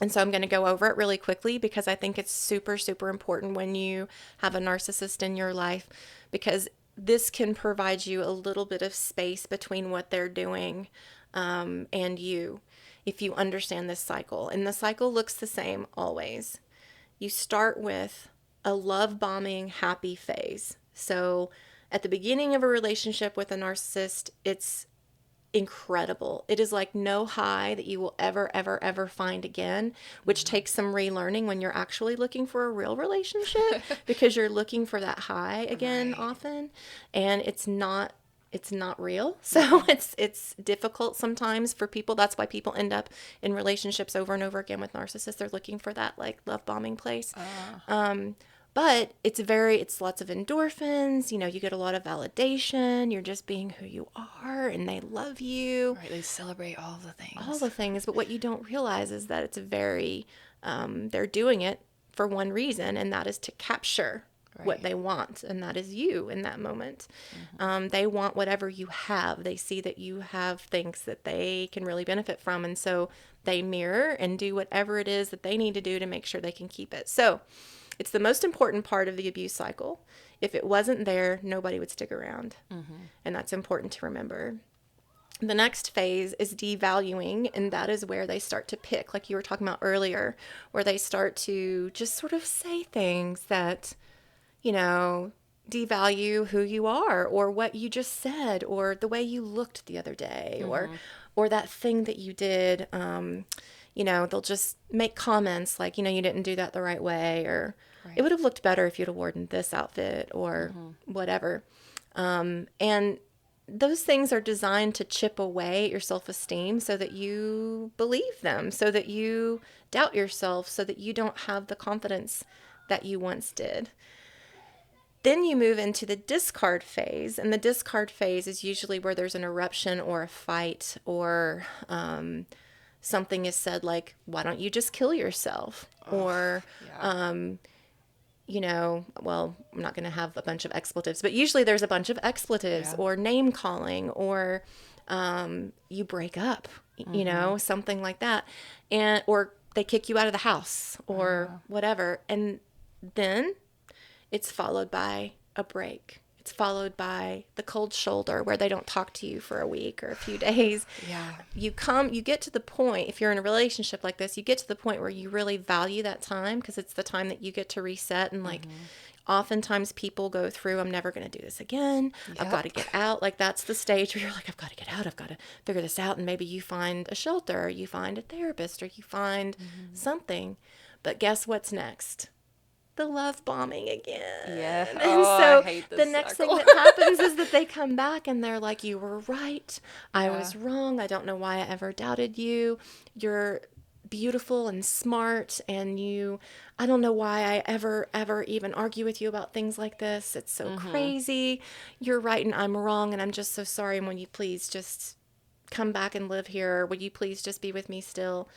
And so I'm going to go over it really quickly because I think it's super, super important when you have a narcissist in your life, because this can provide you a little bit of space between what they're doing and you, if you understand this cycle. And the cycle looks the same always. You start with a love bombing happy phase. So at the beginning of a relationship with a narcissist, it's incredible. It is like no high that you will ever, ever, ever find again, which takes some relearning when you're actually looking for a real relationship because you're looking for that high again often, and it's not real. So it's difficult sometimes for people. That's why people end up in relationships over and over again with narcissists. They're looking for that like love bombing place. But it's lots of endorphins, you get a lot of validation, you're just being who you are and they love you. Right, they celebrate all the things. All the things, but what you don't realize is that it's they're doing it for one reason, and that is to capture what they want, and that is you in that moment. They want whatever you have. They see that you have things that they can really benefit from, and so they mirror and do whatever it is that they need to do to make sure they can keep it. So it's the most important part of the abuse cycle. If it wasn't there, nobody would stick around. And that's important to remember. The next phase is devaluing, and that is where they start to pick, like you were talking about earlier, where they start to just sort of say things that, devalue who you are or what you just said or the way you looked the other day or that thing that you did. They'll just make comments like, you didn't do that the right way, or it would have looked better if you'd have worn this outfit or whatever. And those things are designed to chip away at your self-esteem so that you believe them, so that you doubt yourself, so that you don't have the confidence that you once did. Then you move into the discard phase, and the discard phase is usually where there's an eruption or a fight or something is said like, why don't you just kill yourself? Or, well, I'm not going to have a bunch of expletives, but usually there's a bunch of expletives or name calling or you break up, something like that. Or they kick you out of the house or whatever. And then it's followed by a break. It's followed by the cold shoulder where they don't talk to you for a week or a few days. You get to the point, if you're in a relationship like this, you get to the point where you really value that time because it's the time that you get to reset. And like, oftentimes people go through, I'm never going to do this again. I've got to get out. Like that's the stage where you're like, I've got to get out. I've got to figure this out. And maybe you find a shelter or you find a therapist or you find something. But guess what's next? The love bombing again. Yeah. And so I hate this the next cycle. thing that happens is that they come back and they're like, you were right. I was wrong. I don't know why I ever doubted you. You're beautiful and smart. And I don't know why I ever even argue with you about things like this. It's so crazy. You're right and I'm wrong. And I'm just so sorry. And will you please just come back and live here? Would you please just be with me still?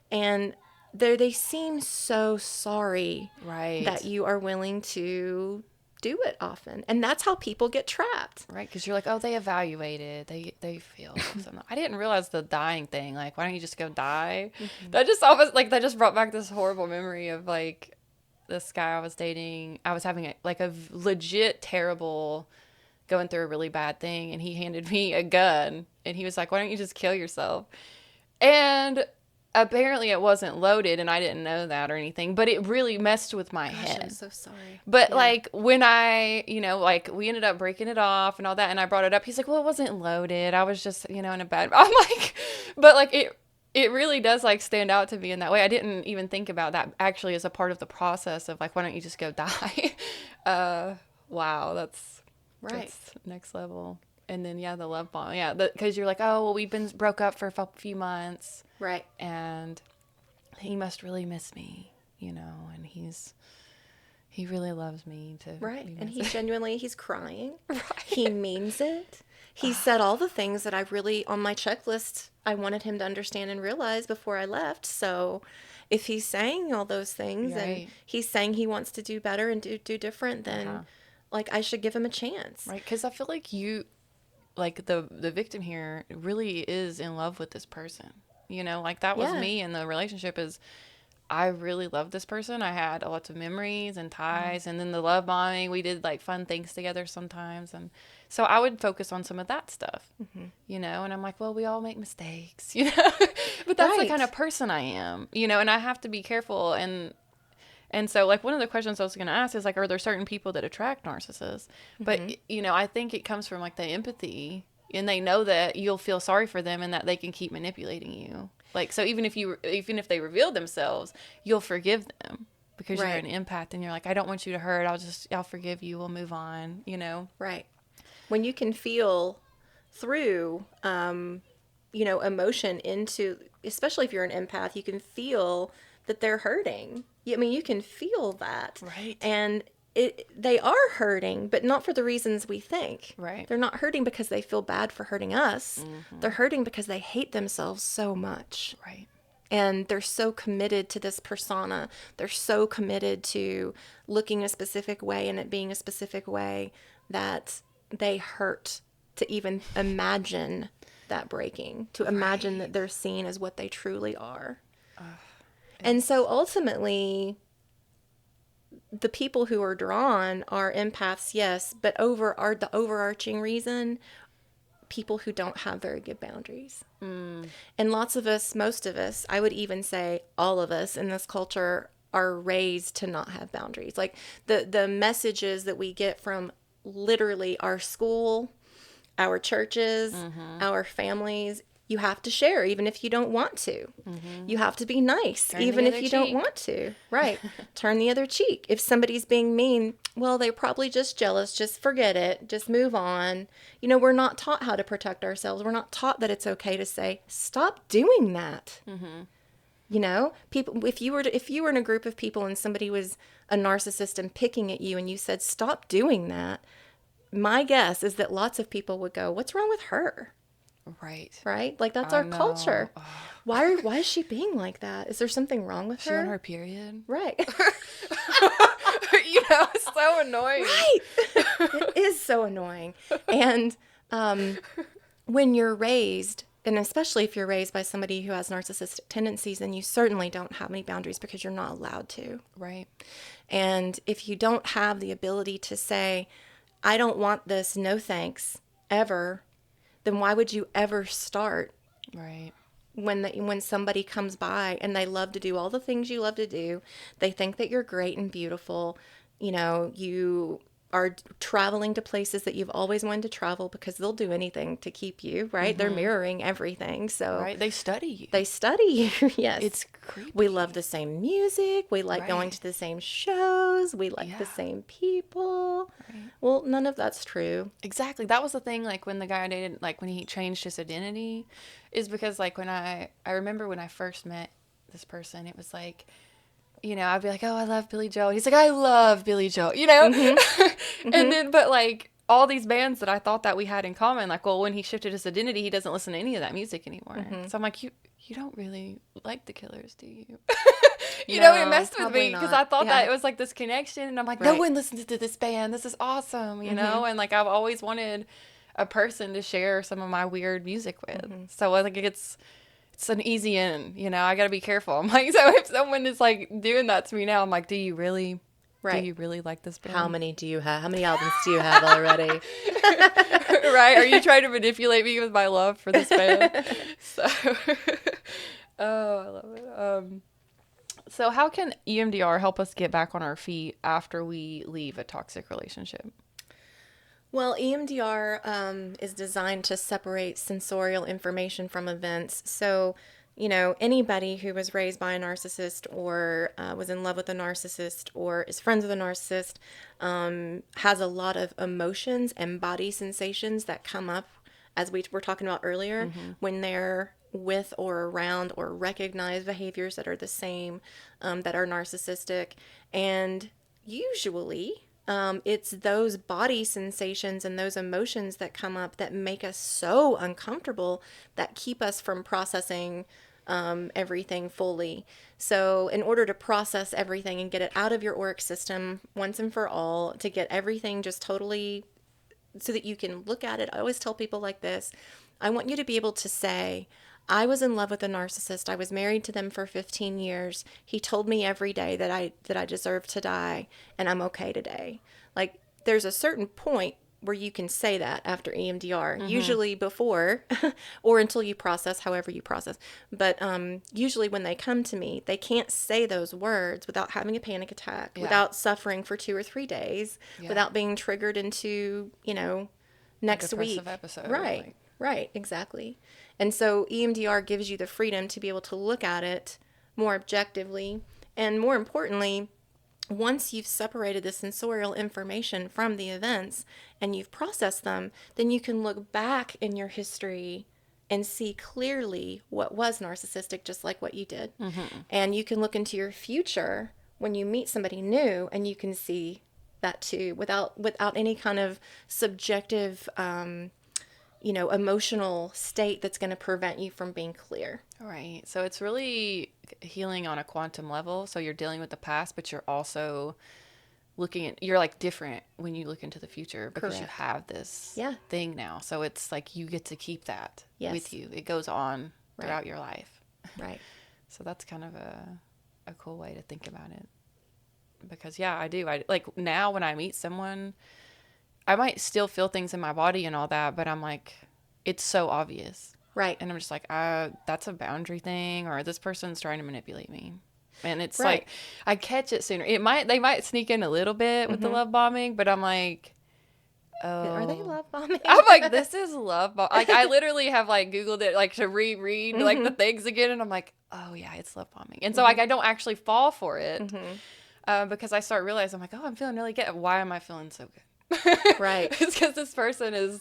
And they seem so sorry that you are willing to do it often. And that's how people get trapped. Right, because you're like, oh, they evaluated. They feel something. I didn't realize the dying thing. Like, why don't you just go die? That just brought back this horrible memory of like this guy I was dating. I was having a legit terrible, going through a really bad thing, and he handed me a gun, and he was like, why don't you just kill yourself? And apparently it wasn't loaded, and I didn't know that or anything, but it really messed with my head. I'm so sorry. But like when I, we ended up breaking it off and all that, and I brought it up, he's like, well, it wasn't loaded. I was just, in a bad, I'm like, but like it really does like stand out to me in that way. I didn't even think about that actually as a part of the process of like, why don't you just go die? Wow. That's next level. And then, the love bomb. Yeah, because you're like, oh, well, we've been broke up for a few months. Right. And he must really miss me, and he's, he really loves me to Right. be And my he genuinely, he's crying. Right. He means it. He said all the things that I really, on my checklist, I wanted him to understand and realize before I left. So if he's saying all those things and Right. he's saying he wants to do better and do different, then Uh-huh. like I should give him a chance. Right, because I feel like you, like the victim here, really is in love with this person. You know, like that was Yeah. me in the relationship. Is I really loved this person. I had lots of memories and ties, and then the love bombing. We did like fun things together sometimes, and so I would focus on some of that stuff. You know, and I'm like, well, we all make mistakes, you know, but that's the Right. kind of person I am, you know, and I have to be careful. And so, like, one of the questions I was going to ask is, like, are there certain people that attract narcissists? But, you know, I think it comes from, like, the empathy. And they know that you'll feel sorry for them and that they can keep manipulating you. Like, so even if they reveal themselves, you'll forgive them because you're Right. an empath and you're like, I don't want you to hurt. I'll forgive you. We'll move on, you know? Right. When you can feel through, emotion into, especially if you're an empath, you can feel that they're hurting. I mean, you can feel that. Right. And they are hurting, but not for the reasons we think. Right. They're not hurting because they feel bad for hurting us. They're hurting because they hate themselves so much. Right. And they're so committed to this persona. They're so committed to looking a specific way and it being a specific way that they hurt to even imagine that breaking, to imagine that they're seen as what they truly are. And so ultimately, the people who are drawn are empaths, yes, but the overarching reason, people who don't have very good boundaries. And lots of us, most of us, I would even say all of us in this culture are raised to not have boundaries. Like the messages that we get from literally our school, our churches, our families, you have to share even if you don't want to. You have to be nice Turn even the if other you don't cheek. want to. Right. Turn the other cheek. If somebody's being mean, well, they're probably just jealous. Just forget it. Just move on. You know, we're not taught how to protect ourselves. We're not taught that it's okay to say, stop doing that. You know, people, if you were in a group of people and somebody was a narcissist and picking at you and you said, stop doing that, my guess is that lots of people would go, what's wrong with her? Right. Right? Like that's I our know. culture. Why is she being like that? Is there something wrong with She her? on her period. Right. You know, it's so annoying. Right. It is so annoying. And when you're raised, and especially if you're raised by somebody who has narcissistic tendencies, then you certainly don't have any boundaries because you're not allowed to. Right. And if you don't have the ability to say, I don't want this, no thanks, ever, then why would you ever start Right. when somebody comes by and they love to do all the things you love to do? They think that you're great and beautiful. You know, you are traveling to places that you've always wanted to travel because they'll do anything to keep you, right? They're mirroring everything. So Right. They study you. they study you. Yes. It's creepy. We love the same music. We like going Right. to the same shows. We like the Yeah. same people. Right. Well, none of that's true. Exactly. That was the thing, like, when the guy I dated, like, when he changed his identity, is because, like, when I remember when I first met this person, it was like, you know, I'd be like, oh, I love Billy Joel. He's like, I love Billy Joel, you know? And then, but, like, all these bands that I thought that we had in common, like, well, when he shifted his identity, he doesn't listen to any of that music anymore. So I'm like, you don't really like the Killers, do you? You know, it No, messed with probably me because not. I thought Yeah. that it was like this connection, and I'm like, no Right. one listens to this band. This is awesome, you know? And like, I've always wanted a person to share some of my weird music with. So I think it's an easy in, you know, I got to be careful. I'm like, so if someone is like doing that to me now, I'm like, do you really like this band? How many do you have? How many albums do you have already? Right? Are you trying to manipulate me with my love for this band? So, oh, I love it. So how can EMDR help us get back on our feet after we leave a toxic relationship? Well, EMDR is designed to separate sensorial information from events. So, you know, anybody who was raised by a narcissist or was in love with a narcissist or is friends with a narcissist has a lot of emotions and body sensations that come up, as we were talking about earlier, when they're with or around or recognize behaviors that are the same, that are narcissistic. And usually it's those body sensations and those emotions that come up that make us so uncomfortable that keep us from processing everything fully. So in order to process everything and get it out of your auric system once and for all, to get everything just totally so that you can look at it, I always tell people like this, I want you to be able to say, I was in love with a narcissist. I was married to them for 15 years. He told me every day that I deserve to die, and I'm okay today. Like, there's a certain point where you can say that after EMDR, usually before or until you process, however you process. But usually when they come to me, they can't say those words without having a panic attack, without suffering for 2 or 3 days, without being triggered into, next week. Episode, right. Right, exactly. And so EMDR gives you the freedom to be able to look at it more objectively. And more importantly, once you've separated the sensorial information from the events and you've processed them, then you can look back in your history and see clearly what was narcissistic, just like what you did. And you can look into your future when you meet somebody new and you can see that too without any kind of subjective emotional state that's going to prevent you from being clear. Right. So it's really healing on a quantum level. So you're dealing with the past, but you're also you're like different when you look into the future because you have this thing now. So it's like you get to keep that with you. It goes on throughout your life. Right. So that's kind of a cool way to think about it. Because I do. I like now when I meet someone, I might still feel things in my body and all that, but I'm like, it's so obvious. Right. And I'm just like, that's a boundary thing, or this person's trying to manipulate me. And it's like, I catch it sooner. They might sneak in a little bit with the love bombing, but I'm like, oh. Are they love bombing? I'm like, this is love bombing. Like, I literally have like Googled it, like to reread like the things again. And I'm like, oh yeah, it's love bombing. And so like, I don't actually fall for it because I start realizing, I'm like, oh, I'm feeling really good. Why am I feeling so good? Right. It's because this person is,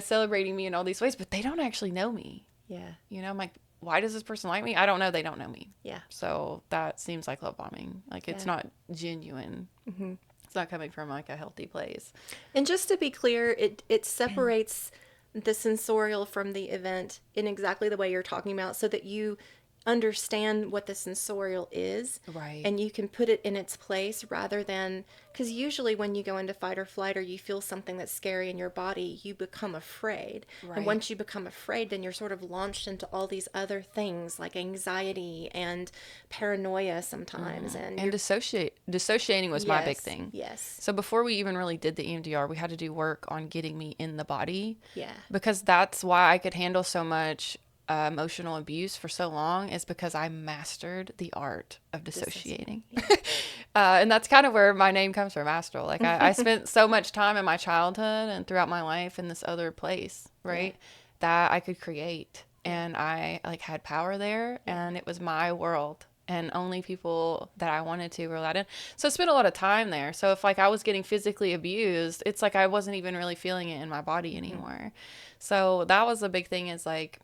celebrating me in all these ways, but they don't actually know me. Yeah. I'm like, why does this person like me? I don't know. They don't know me. Yeah. So that seems like love bombing. Like it's not genuine. It's not coming from like a healthy place. And just to be clear, it separates the sensorial from the event in exactly the way you're talking about so that you understand what the sensorial is, right? And you can put it in its place rather than, because usually when you go into fight or flight or you feel something that's scary in your body, you become afraid. Right. And once you become afraid, then you're sort of launched into all these other things like anxiety and paranoia sometimes. And dissociating was my big thing. Yes. So before we even really did the EMDR, we had to do work on getting me in the body. Yeah. Because that's why I could handle so much emotional abuse for so long, is because I mastered the art of dissociating. And that's kind of where my name comes from, Astral. Like I spent so much time in my childhood and throughout my life in this other place, right? That I could create, and I like had power there, and it was my world, and only people that I wanted to were allowed in. So I spent a lot of time there. So if like I was getting physically abused, it's like I wasn't even really feeling it in my body anymore. So that was the big thing, is like,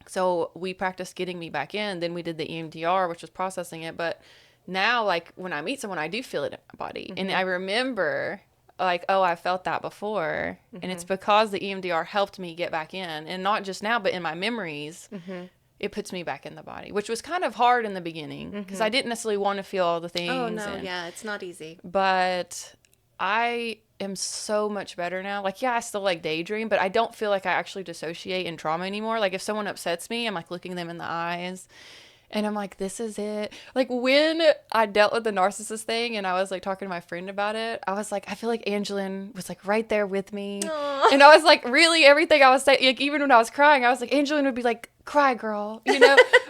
so we practiced getting me back in. Then we did the EMDR, which was processing it. But now, like, when I meet someone, I do feel it in my body. And I remember, like, oh, I felt that before. And it's because the EMDR helped me get back in. And not just now, but in my memories, it puts me back in the body, which was kind of hard in the beginning because I didn't necessarily want to feel all the things. Oh, no, it's not easy. But I am so much better now. Like, I still like daydream, but I don't feel like I actually dissociate in trauma anymore. Like if someone upsets me, I'm like looking them in the eyes and I'm like, this is it. Like when I dealt with the narcissist thing and I was like talking to my friend about it, I was like, I feel like Angelyn was like right there with me. Aww. And I was like, really everything I was saying, like even when I was crying, I was like, Angelyn would be like, cry girl,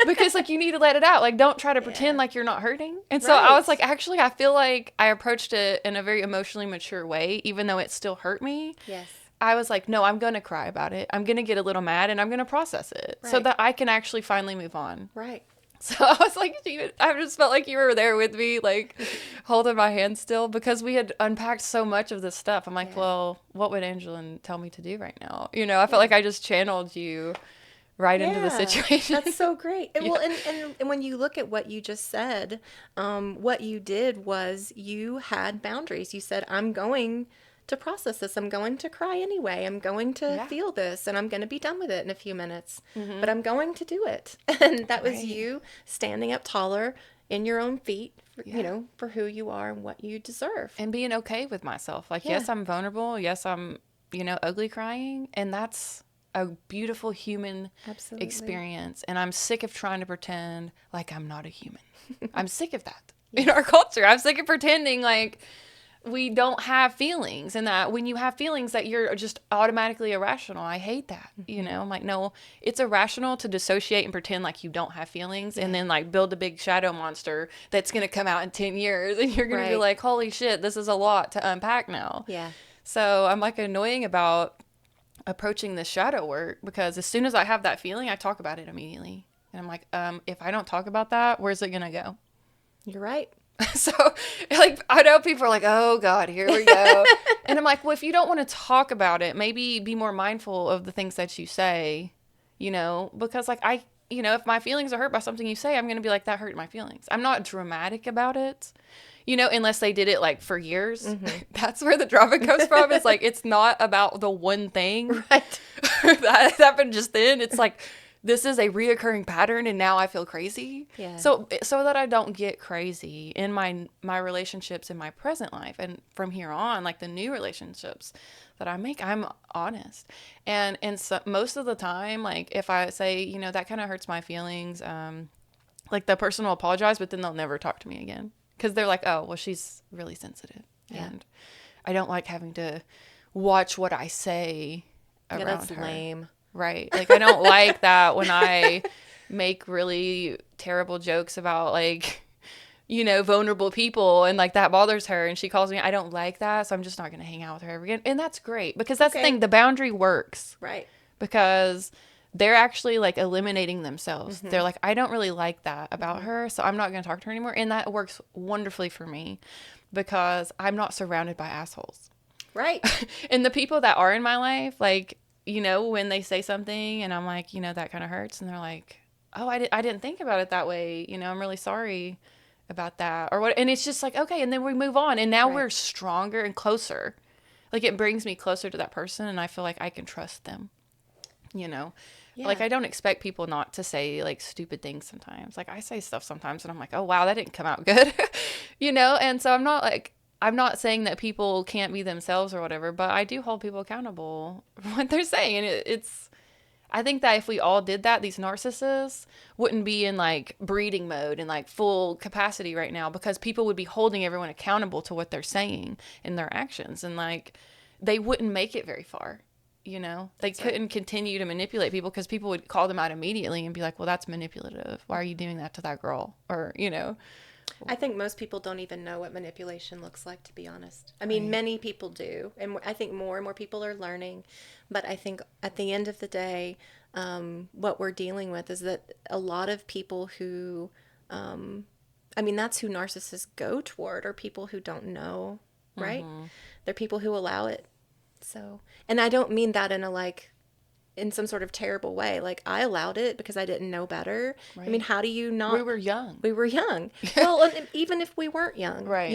because like you need to let it out. Like don't try to pretend like you're not hurting. And so I was like, actually, I feel like I approached it in a very emotionally mature way, even though it still hurt me. Yes. I was like, no, I'm going to cry about it. I'm going to get a little mad and I'm going to process it so that I can actually finally move on. Right. So I was like, I just felt like you were there with me, like holding my hand still, because we had unpacked so much of this stuff. I'm like, well, what would Angelyn tell me to do right now? I felt like I just channeled you right into the Yeah, situation. that's so great. And Yeah. well, and when you look at what you just said, what you did was you had boundaries. You said, I'm going to process this. I'm going to cry anyway. I'm going to Yeah. feel this, and I'm going to be done with it in a few minutes. But Mm-hmm. I'm going to do it. And that was Right. you standing up taller in your own feet, Yeah. for who you are and what you deserve. And being okay with myself. Like, Yeah, yes, I'm vulnerable. Yes, I'm, ugly crying. And that's a beautiful human absolutely. experience. And I'm sick of trying to pretend like I'm not a human. I'm sick of that in our culture. I'm sick of pretending like we don't have feelings, and that when you have feelings that you're just automatically irrational. I hate that. I'm like, no, it's irrational to dissociate and pretend like you don't have feelings, and then like build a big shadow monster that's going to come out in 10 years and you're going to be Right. like, holy shit, this is a lot to unpack now. Yeah. So I'm like annoying about approaching this shadow work, because as soon as I have that feeling, I talk about it immediately. And I'm like, if I don't talk about that, where's it going to go? You're right. So, like, I know people are like, oh, God, here we go. And I'm like, well, if you don't want to talk about it, maybe be more mindful of the things that you say, because, like, if my feelings are hurt by something you say, I'm going to be like, that hurt my feelings. I'm not dramatic about it, unless they did it, like, for years. That's where the drama comes from. It's like, it's not about the one thing Right. that happened just then. It's like, this is a reoccurring pattern, and now I feel crazy. Yeah. So that I don't get crazy in my relationships in my present life, and from here on, like the new relationships that I make, I'm honest. And so most of the time, like if I say, that kind of hurts my feelings, like the person will apologize, but then they'll never talk to me again, because they're like, oh, well, she's really sensitive, and I don't like having to watch what I say around That's her. lame. Right. Like, I don't like that when I make really terrible jokes about, like, vulnerable people, and like that bothers her, and she calls me. I don't like that. So I'm just not going to hang out with her ever again. And that's great, because that's the thing. The boundary works. Right. Because they're actually like eliminating themselves. They're like, I don't really like that about her, so I'm not going to talk to her anymore. And that works wonderfully for me, because I'm not surrounded by assholes. Right. And the people that are in my life, like, when they say something and I'm like, that kind of hurts. And they're like, oh, I didn't think about it that way. I'm really sorry about that, or what. And it's just like, okay. And then we move on. And now we're stronger and closer. Like, it brings me closer to that person, and I feel like I can trust them, Like, I don't expect people not to say like stupid things sometimes. Like, I say stuff sometimes and I'm like, oh, wow, that didn't come out good, And so I'm not saying that people can't be themselves or whatever, but I do hold people accountable for what they're saying. And I think that if we all did that, these narcissists wouldn't be in like breeding mode and like full capacity right now, because people would be holding everyone accountable to what they're saying and their actions. And like, they wouldn't make it very far. They couldn't continue to manipulate people, because people would call them out immediately and be like, well, that's manipulative. Why are you doing that to that girl? Or, I think most people don't even know what manipulation looks like, to be honest. I mean, many people do. And I think more and more people are learning. But I think at the end of the day, what we're dealing with is that a lot of people who, that's who narcissists go toward, are people who don't know, right? They're people who allow it. So, and I don't mean that in some sort of terrible way. Like, I allowed it because I didn't know better. Right. I mean, how do you not? We were young. We were young. Well, and even if we weren't young, Right.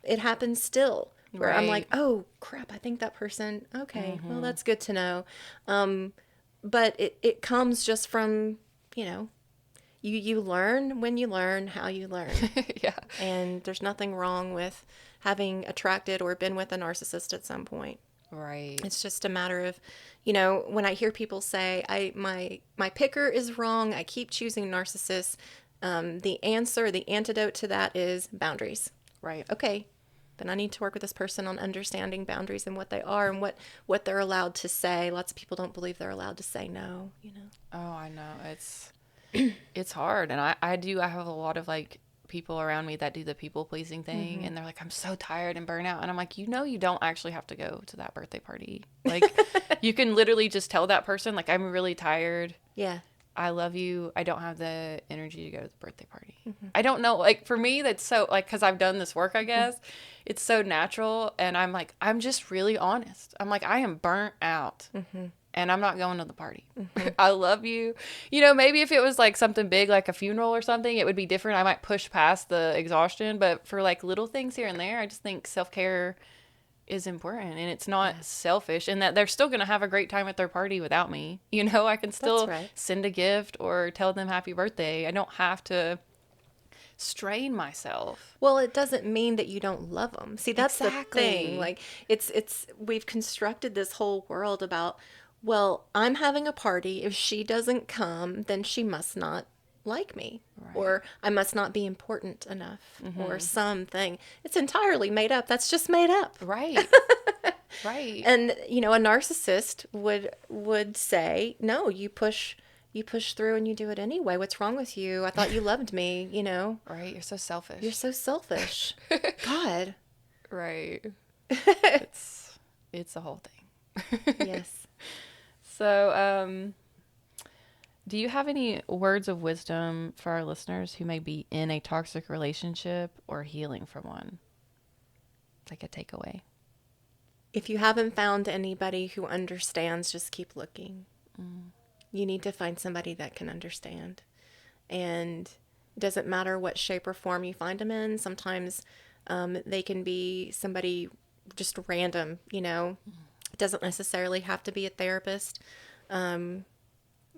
It happens still. Where I'm Right. like, oh, crap, I think that person, okay, well, that's good to know. But it comes just from, you learn when you learn how you learn. Yeah. And there's nothing wrong with having attracted or been with a narcissist at some point. Right. It's just a matter of, when I hear people say, my picker is wrong, I keep choosing narcissists, the antidote to that is boundaries. Right. Okay, then I need to work with this person on understanding boundaries and what they are and what they're allowed to say. Lots of people don't believe they're allowed to say no, Oh, I know. It's hard. And I have a lot of like people around me that do the people pleasing thing, and they're like, I'm so tired and burnt out. And I'm like, you don't actually have to go to that birthday party. Like, you can literally just tell that person, like, I'm really tired. Yeah. I love you. I don't have the energy to go to the birthday party. I don't know. Like, for me, that's so, like, because I've done this work, I guess, it's so natural. And I'm like, I'm just really honest. I'm like, I am burnt out. and I'm not going to the party. I love you. You know, maybe if it was like something big, like a funeral or something, it would be different. I might push past the exhaustion, but for like little things here and there, I just think self-care is important, and it's not selfish, and that they're still going to have a great time at their party without me. You know, I can still send a gift or tell them happy birthday. I don't have to strain myself. Well, it doesn't mean that you don't love them. See, that's the thing. Like, we've constructed this whole world about, well, I'm having a party. If she doesn't come, then she must not like me, or I must not be important enough, or something. It's entirely made up. That's just made up. Right. Right. And, you know, a narcissist would say, no, you push through and you do it anyway. What's wrong with you? I thought you loved me, you know? Right. You're so selfish. You're so selfish. God. Right. It's the whole thing. Yes. So, do you have any words of wisdom for our listeners who may be in a toxic relationship or healing from one? Like a takeaway. If you haven't found anybody who understands, just keep looking. You need to find somebody that can understand. And it doesn't matter what shape or form you find them in. Sometimes they can be somebody just random, you know. It doesn't necessarily have to be a therapist.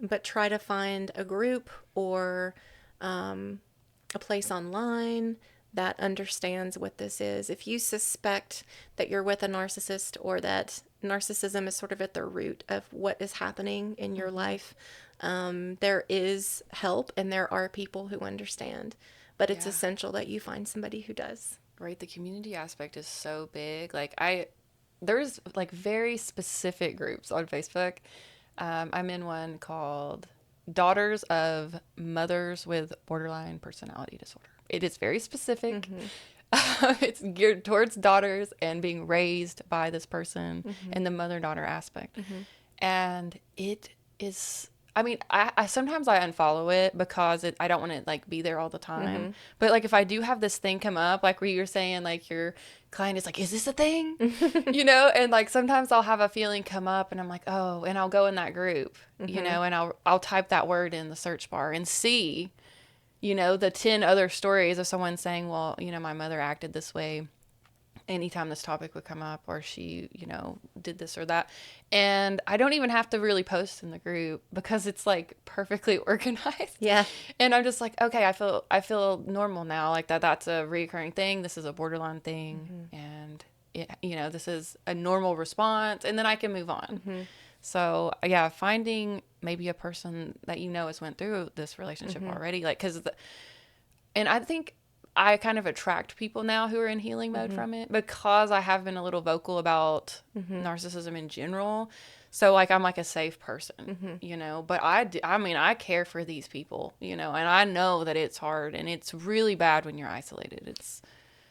But try to find a group or a place online that understands what this is. If you suspect that you're with a narcissist, or that narcissism is sort of at the root of what is happening in your life, there is help, and there are people who understand. But it's essential that you find somebody who does. Right. The community aspect is so big. Like there's like very specific groups on Facebook. I'm in one called Daughters of Mothers with Borderline Personality Disorder. It is very specific. It's geared towards daughters and being raised by this person, and the mother-daughter aspect. And it is, I mean, I sometimes I unfollow it because I don't want to like be there all the time. But like if I do have this thing come up, like where you're saying like your client is like, is this a thing? You know, and like sometimes I'll have a feeling come up and I'm like, oh, and I'll go in that group, you know, and I'll type that word in the search bar and see, you know, the 10 other stories of someone saying, well, you know, my mother acted this way anytime this topic would come up, or she, you know, did this or that. And I don't even have to really post in the group because it's like perfectly organized. Yeah. And I'm just like, okay, I feel normal now. Like that's a reoccurring thing. This is a borderline thing. And it, you know, this is a normal response, and then I can move on. So yeah, finding maybe a person that you know has went through this relationship already, like, and I think I kind of attract people now who are in healing mode from it, because I have been a little vocal about narcissism in general. So like I'm like a safe person, you know, but I mean, I care for these people, you know, and I know that it's hard and it's really bad when you're isolated. It's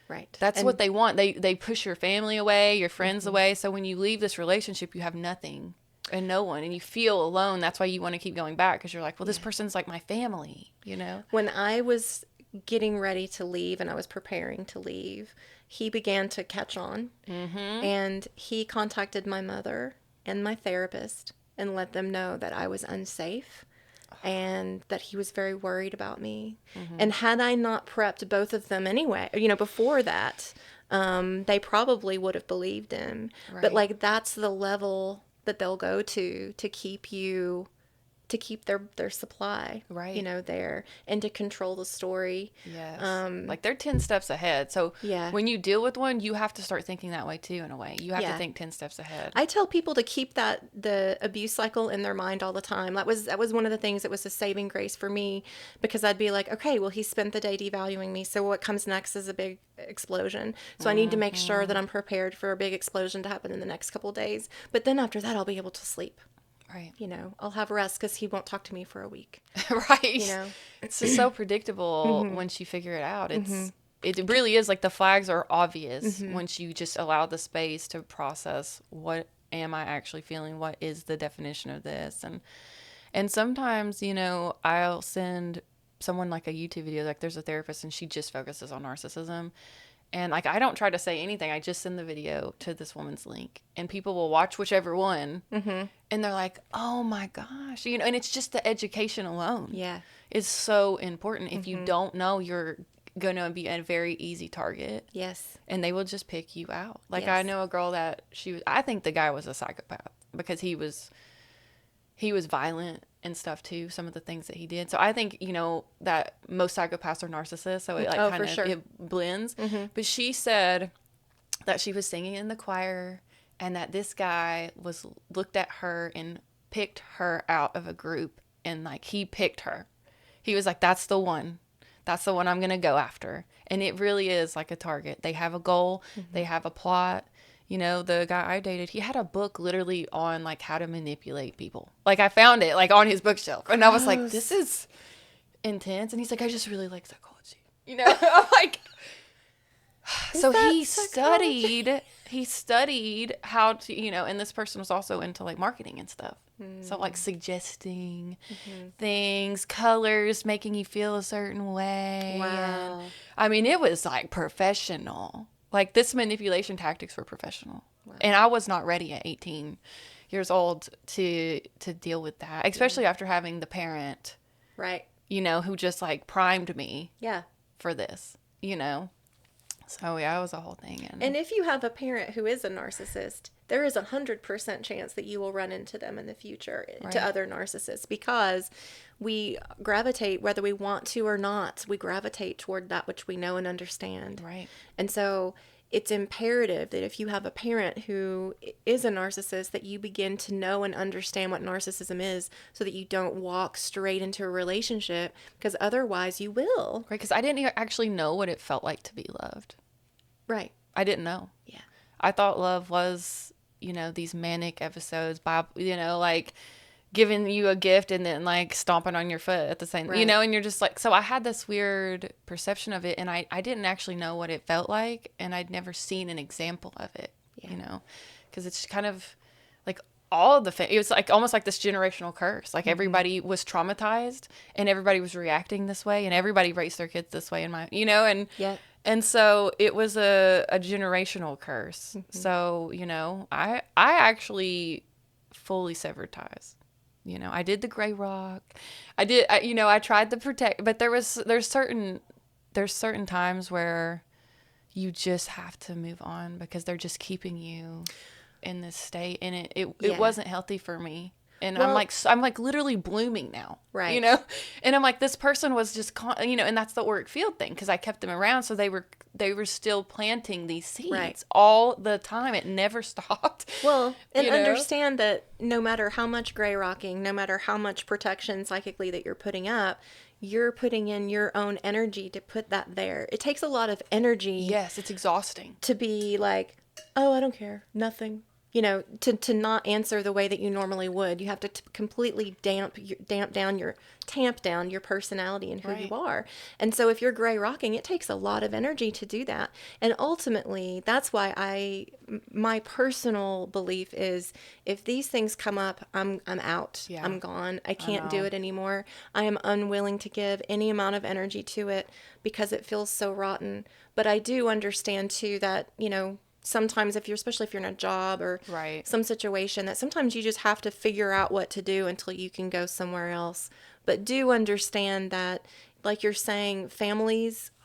right. That's what they want. They push your family away, your friends away. So when you leave this relationship, you have nothing and no one, and you feel alone. That's why you want to keep going back, because you're like, well, this person's like my family, you know? When I was getting ready to leave and I was preparing to leave, he began to catch on, and he contacted my mother and my therapist and let them know that I was unsafe and that he was very worried about me. And had I not prepped both of them anyway, you know, before that, they probably would have believed him. Right. But like, that's the level that they'll go to keep you, to keep their supply, Right. you know, there, and to control the story. Yes. Like they're 10 steps ahead. So when you deal with one, you have to start thinking that way too, in a way. You have to think 10 steps ahead. I tell people to keep the abuse cycle in their mind all the time. That was one of the things that was a saving grace for me, because I'd be like, okay, well, he spent the day devaluing me, so what comes next is a big explosion. So I need to make sure that I'm prepared for a big explosion to happen in the next couple of days. But then after that, I'll be able to sleep. Right. You know, I'll have rest because he won't talk to me for a week. Right. You know, it's just so predictable once you figure it out. It really is, like, the flags are obvious once you just allow the space to process, what am I actually feeling? What is the definition of this? And sometimes, you know, I'll send someone like a YouTube video, like there's a therapist and she just focuses on narcissism. And like, I don't try to say anything. I just send the video to this woman's link, and people will watch whichever one. And they're like, oh my gosh, you know, and it's just the education alone. Yeah. Is so important. If you don't know, you're going to be a very easy target. Yes. And they will just pick you out. Like, Yes. I know a girl that I think the guy was a psychopath because he was violent and stuff too, some of the things that he did. So I think, you know, that most psychopaths are narcissists, so it like kind of sure. it blends. But she said that she was singing in the choir and that this guy looked at her and picked her out of a group, and like he picked her. He was like, that's the one I'm going to go after. And it really is like a target. They have a goal, they have a plot. You know, the guy I dated, he had a book literally on like how to manipulate people. Like, I found it like on his bookshelf, and I was like, this is intense. And he's like, I just really like psychology. You know, I'm like, so he studied how to, you know, and this person was also into like marketing and stuff. So like suggesting things, colors, making you feel a certain way. Wow. And, I mean, it was like professional. Like, this manipulation tactics were professional. Wow. And I was not ready at 18 years old to deal with that, especially after having the parent, Right. you know, who just like primed me Yeah. for this, you know. So yeah, it was a whole thing. And if you have a parent who is a narcissist, there is 100% chance that you will run into them in the future, to other narcissists, because we gravitate, whether we want to or not, we gravitate toward that which we know and understand. Right. And so it's imperative that if you have a parent who is a narcissist, that you begin to know and understand what narcissism is, so that you don't walk straight into a relationship, because otherwise you will. Right, because I didn't actually know what it felt like to be loved. Right. I didn't know. Yeah. I thought love was, you know, these manic episodes, you know, like giving you a gift and then like stomping on your foot at the same, you know, and you're just like, so I had this weird perception of it, and I didn't actually know what it felt like, and I'd never seen an example of it, you know, because it's kind of like all of it was like almost like this generational curse. Like, everybody was traumatized and everybody was reacting this way, and everybody raised their kids this way in my, you know, and and so it was a generational curse. So, you know, I actually fully severed ties. You know, I did the gray rock. You know, I tried to protect, but there's certain times where you just have to move on because they're just keeping you in this state, and it wasn't healthy for me. And I'm like literally blooming now, right? You know, and I'm like, this person was just, you know, and that's the auric field thing, because I kept them around, so they were still planting these seeds all the time. It never stopped. Well, and you know? Understand that no matter how much gray rocking, no matter how much protection psychically that you're putting up, you're putting in your own energy to put that there. It takes a lot of energy. Yes, it's exhausting to be like, oh, I don't care, nothing. You know, to not answer the way that you normally would. You have to completely tamp down your personality and who you are. And so if you're gray rocking, it takes a lot of energy to do that. And ultimately, that's why my personal belief is, if these things come up, I'm out. Yeah. I'm gone. I can't do it anymore. I am unwilling to give any amount of energy to it because it feels so rotten. But I do understand too that, you know, sometimes especially if you're in a job or some situation, that sometimes you just have to figure out what to do until you can go somewhere else. But do understand that, like you're saying,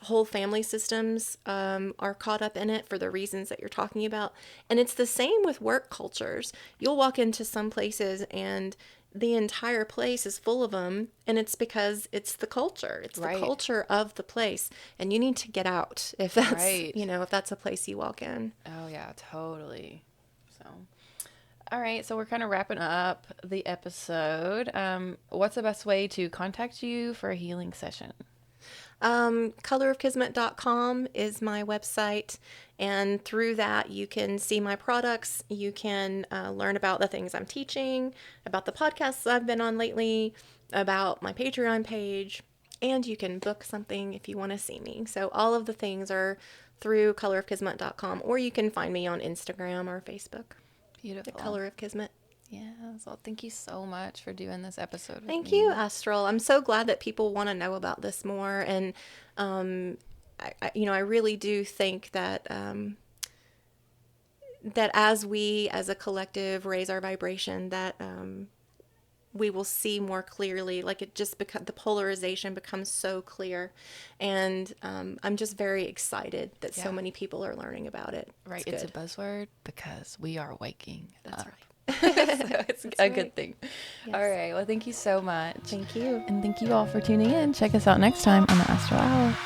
whole family systems are caught up in it for the reasons that you're talking about. And it's the same with work cultures. You'll walk into some places and the entire place is full of them, and it's because it's the culture. It's the culture of the place, and you need to get out if that's you know, if that's a place you walk in. Oh yeah, totally. So, all right, so we're kind of wrapping up the episode. What's the best way to contact you for a healing session? Colorofkismet.com is my website, and through that you can see my products. You can learn about the things I'm teaching, about the podcasts I've been on lately, about my Patreon page, and you can book something if you want to see me. So all of the things are through colorofkismet.com, or you can find me on Instagram or Facebook. Beautiful. The Color of Kismet. Yeah, so thank you so much for doing this episode with Thank me. you, Astral. I'm so glad that people want to know about this more. And I really do think that that as we as a collective raise our vibration, that we will see more clearly. Like it just the polarization becomes so clear, and I'm just very excited that so many people are learning about it. Right, it's a buzzword because we are waking That's up. right. So it's a good thing. Yes. All right, well, thank you so much. Thank you. And thank you all for tuning in. Check us out next time on the Astral Hour.